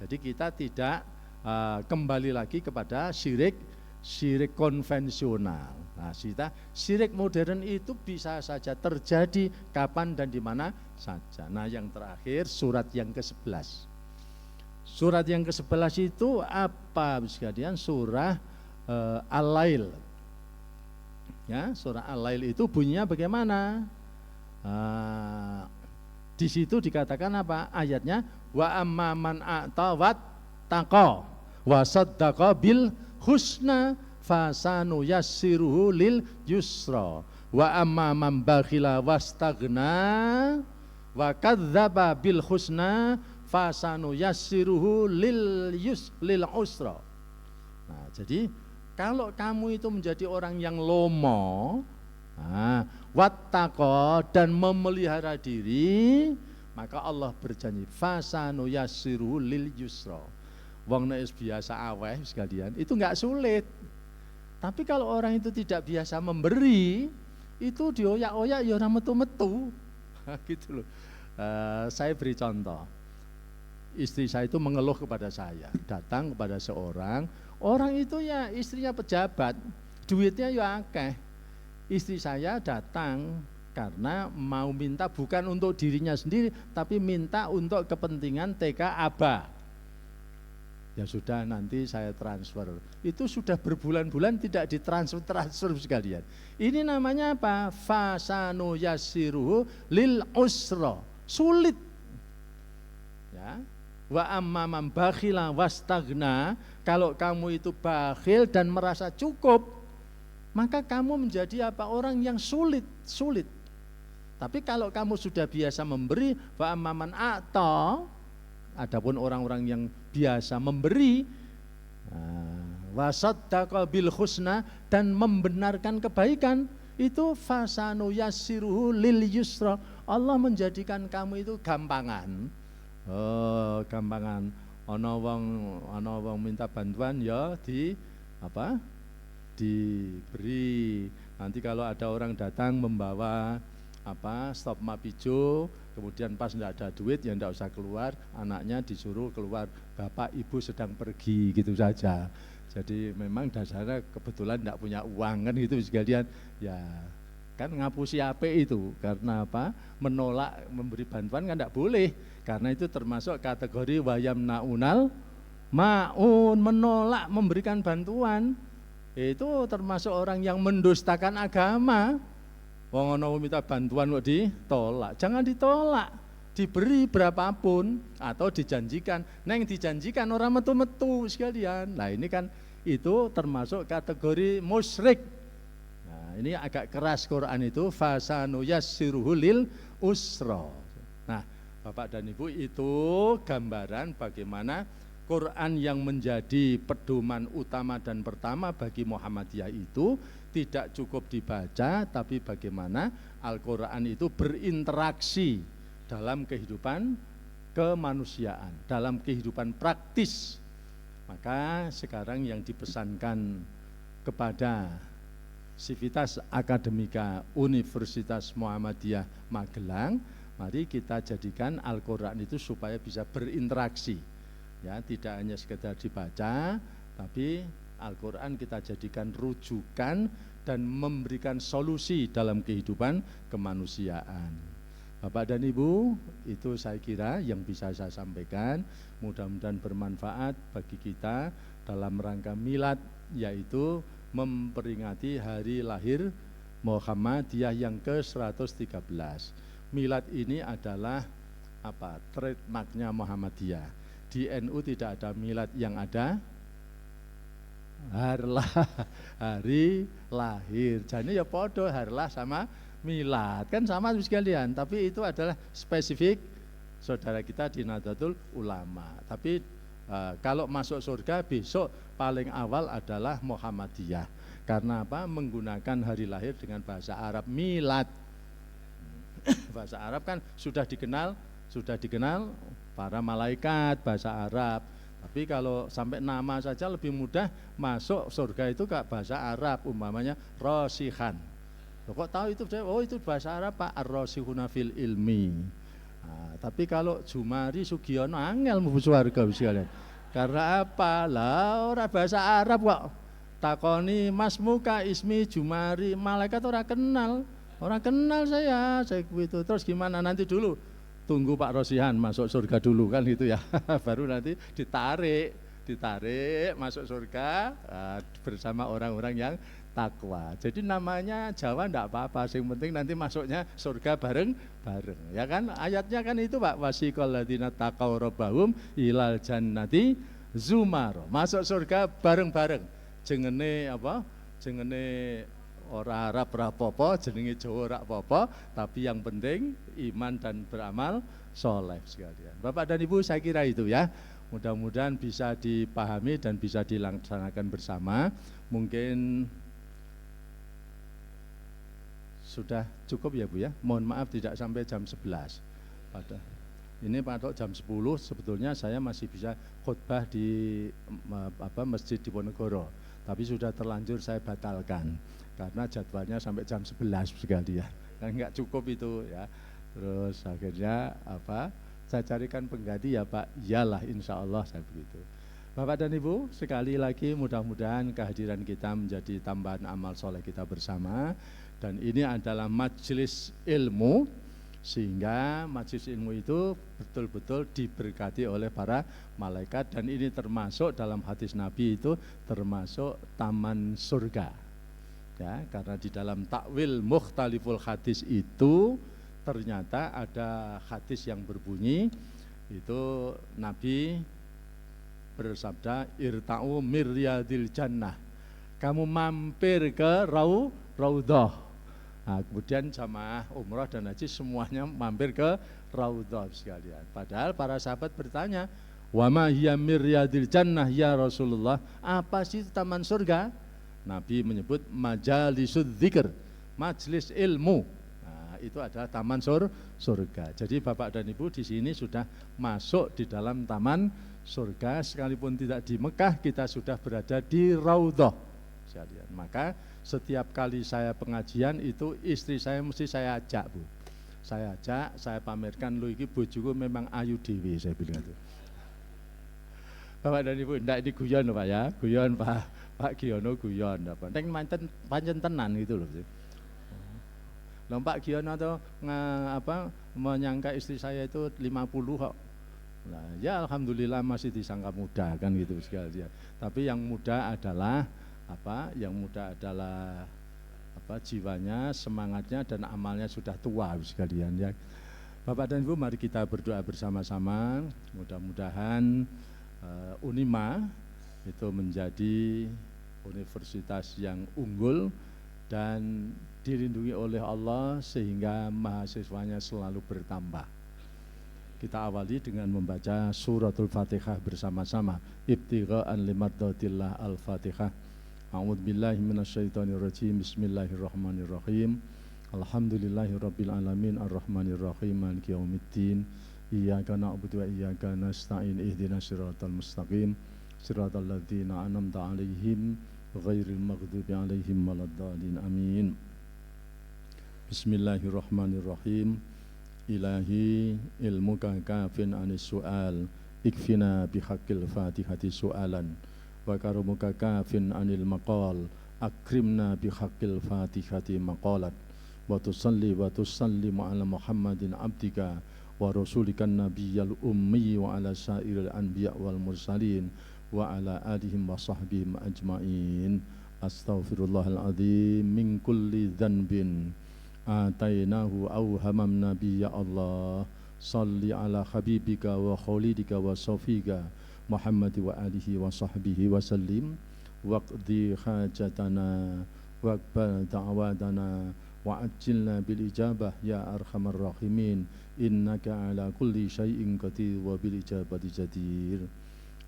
Jadi kita tidak kembali lagi kepada syirik konvensional. Nah, syirik modern itu bisa saja terjadi kapan dan di mana saja. Nah, yang terakhir surat yang ke-11. Surat yang ke-11 itu apa sekalian? Surah Al-Lail. Ya, surah Al-Lail itu bunyinya bagaimana? Di situ dikatakan apa? Ayatnya wa amman a'ta wattaqa wa saddaqa bil husna fasanu yassiruhu lil yusra wa amman bakhila wastagna wa kadzdzaba bil husna fasanu yassiruhu lil usra. Nah, jadi kalau kamu itu menjadi orang yang lomo, wattaqo dan memelihara diri, maka Allah berjanji fasanu yassiruhu lil yusra. Wong nek biasa aweh sekalian, itu enggak sulit. Tapi kalau orang itu tidak biasa memberi, itu dioyak-oyak ya ora metu-metu. Gitu loh. Saya beri contoh. Istri saya itu mengeluh kepada saya, datang kepada seorang, orang itu ya istrinya pejabat, duitnya ya akeh. Istri saya datang karena mau minta bukan untuk dirinya sendiri, tapi minta untuk kepentingan TK ABA. Ya sudah, nanti saya transfer. Itu sudah berbulan-bulan tidak ditransfer sekalian. Ini namanya apa? Fasanu yassiruhu lil usra. Sulit. Ya. Wa amman bakhila wastagna, kalau kamu itu bakhil dan merasa cukup, maka kamu menjadi apa? Orang yang sulit. Tapi kalau kamu sudah biasa memberi, wa amman a'ta, adapun orang-orang yang biasa memberi, wa saddaqa bil husna dan membenarkan kebaikan, itu fasanu yassiruhu lil yusra. Allah menjadikan kamu itu gampangan. Oh, gampangan. Ana wong minta bantuan ya diberi. Nanti kalau ada orang datang membawa stop map hijau, kemudian pas enggak ada duit ya enggak usah keluar, anaknya disuruh keluar, bapak ibu sedang pergi, gitu saja. Jadi memang dasarnya kebetulan enggak punya uang kan gitu sekalian. Ya Kan ngapusi apik itu, karena apa? Menolak memberi bantuan kan tidak boleh, karena itu termasuk kategori wayam naunal maun, menolak memberikan bantuan. Itu termasuk orang yang mendustakan agama. Wong ana minta bantuan kok ditolak. Jangan ditolak, diberi berapapun atau dijanjikan. Neng dijanjikan orang metu-metu sekalian. Nah ini kan itu termasuk kategori musyrik. Nah ini agak keras Quran itu, fasanuyassiruhu lil usra. Nah Bapak dan Ibu, itu gambaran bagaimana Quran yang menjadi pedoman utama dan pertama bagi Muhammadiyah itu tidak cukup dibaca, tapi bagaimana Al-Quran itu berinteraksi dalam kehidupan kemanusiaan, dalam kehidupan praktis. Maka sekarang yang dipesankan kepada Sivitas Akademika Universitas Muhammadiyah Magelang, mari kita jadikan Al-Quran itu supaya bisa berinteraksi. Ya, tidak hanya sekedar dibaca, tapi Al-Quran kita jadikan rujukan dan memberikan solusi dalam kehidupan kemanusiaan. Bapak dan Ibu, itu saya kira yang bisa saya sampaikan. Mudah-mudahan bermanfaat bagi kita dalam rangka milad, yaitu memperingati hari lahir Muhammadiyah yang ke-113. Milad ini adalah apa? Trademarknya Muhammadiyah. Di NU tidak ada milad, yang ada harlah, hari lahir. Jadi ya podo harlah sama milad, kan sama sekalian. Tapi itu adalah spesifik saudara kita di Nahdlatul Ulama. Tapi kalau masuk surga besok paling awal adalah Muhammadiyah. Karena apa? Menggunakan hari lahir dengan bahasa Arab, milad. Bahasa Arab kan sudah dikenal para malaikat bahasa Arab. Tapi kalau sampai nama saja lebih mudah masuk surga itu ke bahasa Arab, umpamanya rosihan. Kok tahu itu? Oh itu bahasa Arab Pak, ar-rosihuna fil ilmi. Nah, tapi kalau Jumari Sugiono angel mlebu swarga sekalian. Karena apa? Lah ora bahasa Arab kok. Takoni Mas Muka ismi Jumari, malaikat ora kenal. Orang kenal saya itu. Terus gimana nanti dulu? Tunggu Pak Rosihan masuk surga dulu kan gitu ya. Baru nanti ditarik masuk surga bersama orang-orang yang takwa. Jadi namanya Jawa enggak apa-apa, yang penting nanti masuknya surga bareng-bareng. Ya kan ayatnya kan itu Pak, wasiqal ladzina taqaw rabbahum ilal jannati zumar. Masuk surga bareng-bareng. Jengene apa? Jengene ora Arab ora apa-apa, jenenge Jawa ora apa-apa, tapi yang penting iman dan beramal soleh sekalian. Bapak dan Ibu, saya kira itu ya. Mudah-mudahan bisa dipahami dan bisa dilaksanakan bersama. Mungkin sudah cukup ya Bu ya. Mohon maaf tidak sampai jam 11. Ini pada jam 10 sebetulnya saya masih bisa khutbah di Masjid Diponegoro. Tapi sudah terlanjur saya batalkan. Karena jadwalnya sampai jam 11 sekali ya, kan nggak cukup itu ya. Terus akhirnya saya carikan pengganti ya Pak, iyalah insya Allah saya begitu. Bapak dan Ibu, sekali lagi mudah-mudahan kehadiran kita menjadi tambahan amal soleh kita bersama. Dan ini adalah majelis ilmu, sehingga majelis ilmu itu betul-betul diberkati oleh para malaikat. Dan ini termasuk dalam hadis Nabi itu termasuk taman surga. Ya, karena di dalam takwil mukhtaliful hadis itu ternyata ada hadis yang berbunyi itu Nabi bersabda irta'u miryadil jannah, kamu mampir ke raudhah. Nah, kemudian jamaah umrah dan haji semuanya mampir ke raudhah sekalian. Padahal para sahabat bertanya, wa ma hiya miryadil jannah ya Rasulullah, apa sih taman surga? Nabi menyebut majalisud dzikr, majelis ilmu. Nah, itu adalah taman surga. Jadi Bapak dan Ibu di sini sudah masuk di dalam taman surga, sekalipun tidak di Mekah, kita sudah berada di raudhah. Maka setiap kali saya pengajian itu istri saya mesti saya ajak Bu. Saya ajak, saya pamerkan, lu iki bojoku memang ayu dewi, saya bilang itu. Bapak dan Ibu, ndak ini guyon Pak ya, guyon Pak Giono guyon apa. Nek pancen tenan gitu loh. Lah Pak Giono tuh menyangka istri saya itu 50 kok. Nah, ya alhamdulillah masih disangka muda kan gitu sekalian. Tapi yang muda adalah jiwanya, semangatnya dan amalnya sudah tua sekalian ya. Bapak dan Ibu, mari kita berdoa bersama-sama. Mudah-mudahan Unima itu menjadi universitas yang unggul dan dilindungi oleh Allah sehingga mahasiswanya selalu bertambah. Kita awali dengan membaca suratul Fatihah bersama-sama. Ibtigha'an limardhatillah al-Fatihah. A'udzubillahi minasyaitonirrajim. Bismillahirrahmanirrahim. Alhamdulillahirabbil alamin arrahmanirrahim maliki yaumiddin. Iyyaka na'budu wa iyyaka nasta'in ihdinas siratal mustaqim. Siratal ladzina an'amta 'alaihim ghairil maghdubi 'alaihim waladdallin. Amin. Bismillahirrahmanirrahim. Ilahi ilmuka kafin anis su'al ikfina bihaqqil fatihati su'alan wa karumuka kafin anil maqal akrimna bihaqqil fatihati maqalat wa tusalli wa tusallimu ala Muhammadin abdika wa rasulikan nabiyyal ummi wa ala sairil anbiya wal mursalin wa ala alihim wa sahbihim ajma'in. Astaghfirullahal azim min kulli dhanbin atainahu aw hamamna bi ya Allah. Salli ala habibika wa khalidika wa safika Muhammad wa alihi wa sahbihi wa sallim waqdi hajatana waqbal da'wadana wa ajilna bil ijabah ya arhamar rahimin innaka ala kulli syai'in qadir wa bil ijabati jadir.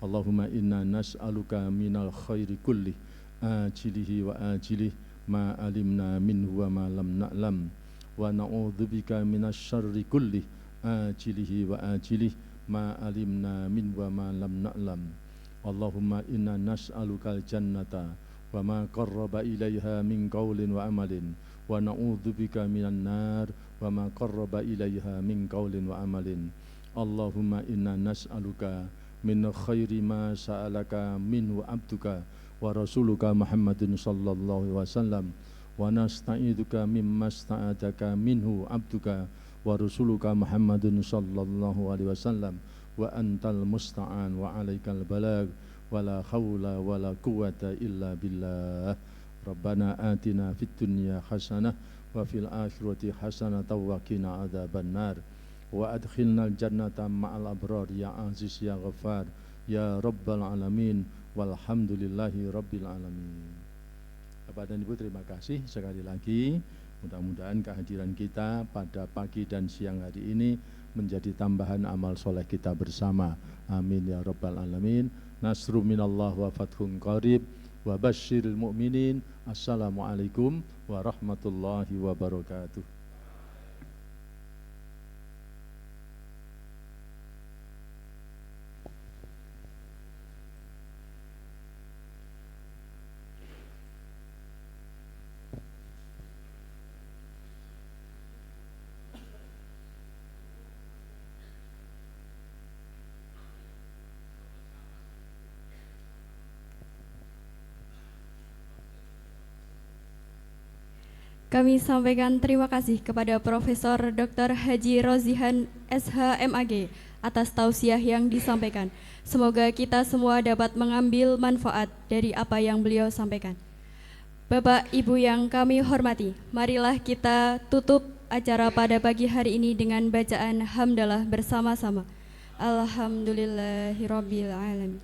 Allahumma inna nas'aluka minal khairi kulli ajilihi wa ajilih ma alimna minhu wa ma lam na'lam wa na'udzubika minasy syarri kulli ajilihi wa ajilih ma alimna min wa ma lam na'lam. Allahumma inna nas'alukal jannata wa ma qarraba ilaiha min qaulin wa amalin wa na'udzubika minan nar wa ma qarraba ilaiha min qaulin wa amalin. Allahumma inna nas'aluka min khairi ma sa'alaka minhu abduka wa rasuluka Muhammadin sallallahu alaihi wasallam wa nasta'iduka mimma sta'adaka minhu abduka wa rasuluka Muhammadin sallallahu alaihi wasallam wa antal musta'an wa alaikal balag wa la hawla wa la quwwata illa billah. Rabbana atina fid dunya hasanah wa fil akhirati hasanah wa qina adzaban nar wa adkhilnal jannata ma'al abrar ya aziz ya ghaffar ya rabbal alamin walhamdulillahi rabbil alamin. Bapak dan Ibu, terima kasih sekali lagi. Mudah-mudahan kehadiran kita pada pagi dan siang hari ini menjadi tambahan amal soleh kita bersama. Amin ya rabbal alamin. Nasru minallah wa fathun qarib wa basyiril mu'minin. Assalamualaikum warahmatullahi wabarakatuh. Kami sampaikan terima kasih kepada Profesor Dr. Haji Rozihan SH.MAG atas tausiah yang disampaikan. Semoga kita semua dapat mengambil manfaat dari apa yang beliau sampaikan. Bapak Ibu yang kami hormati, marilah kita tutup acara pada pagi hari ini dengan bacaan hamdalah bersama-sama. Alhamdulillahirabbil alamin.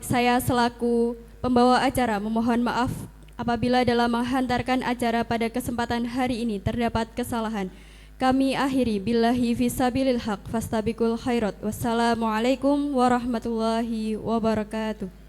Saya selaku pembawa acara memohon maaf apabila dalam menghantarkan acara pada kesempatan hari ini terdapat kesalahan. Kami akhiri billahi fisabilil haq fastabiqul khairat. Wassalamualaikum warahmatullahi wabarakatuh.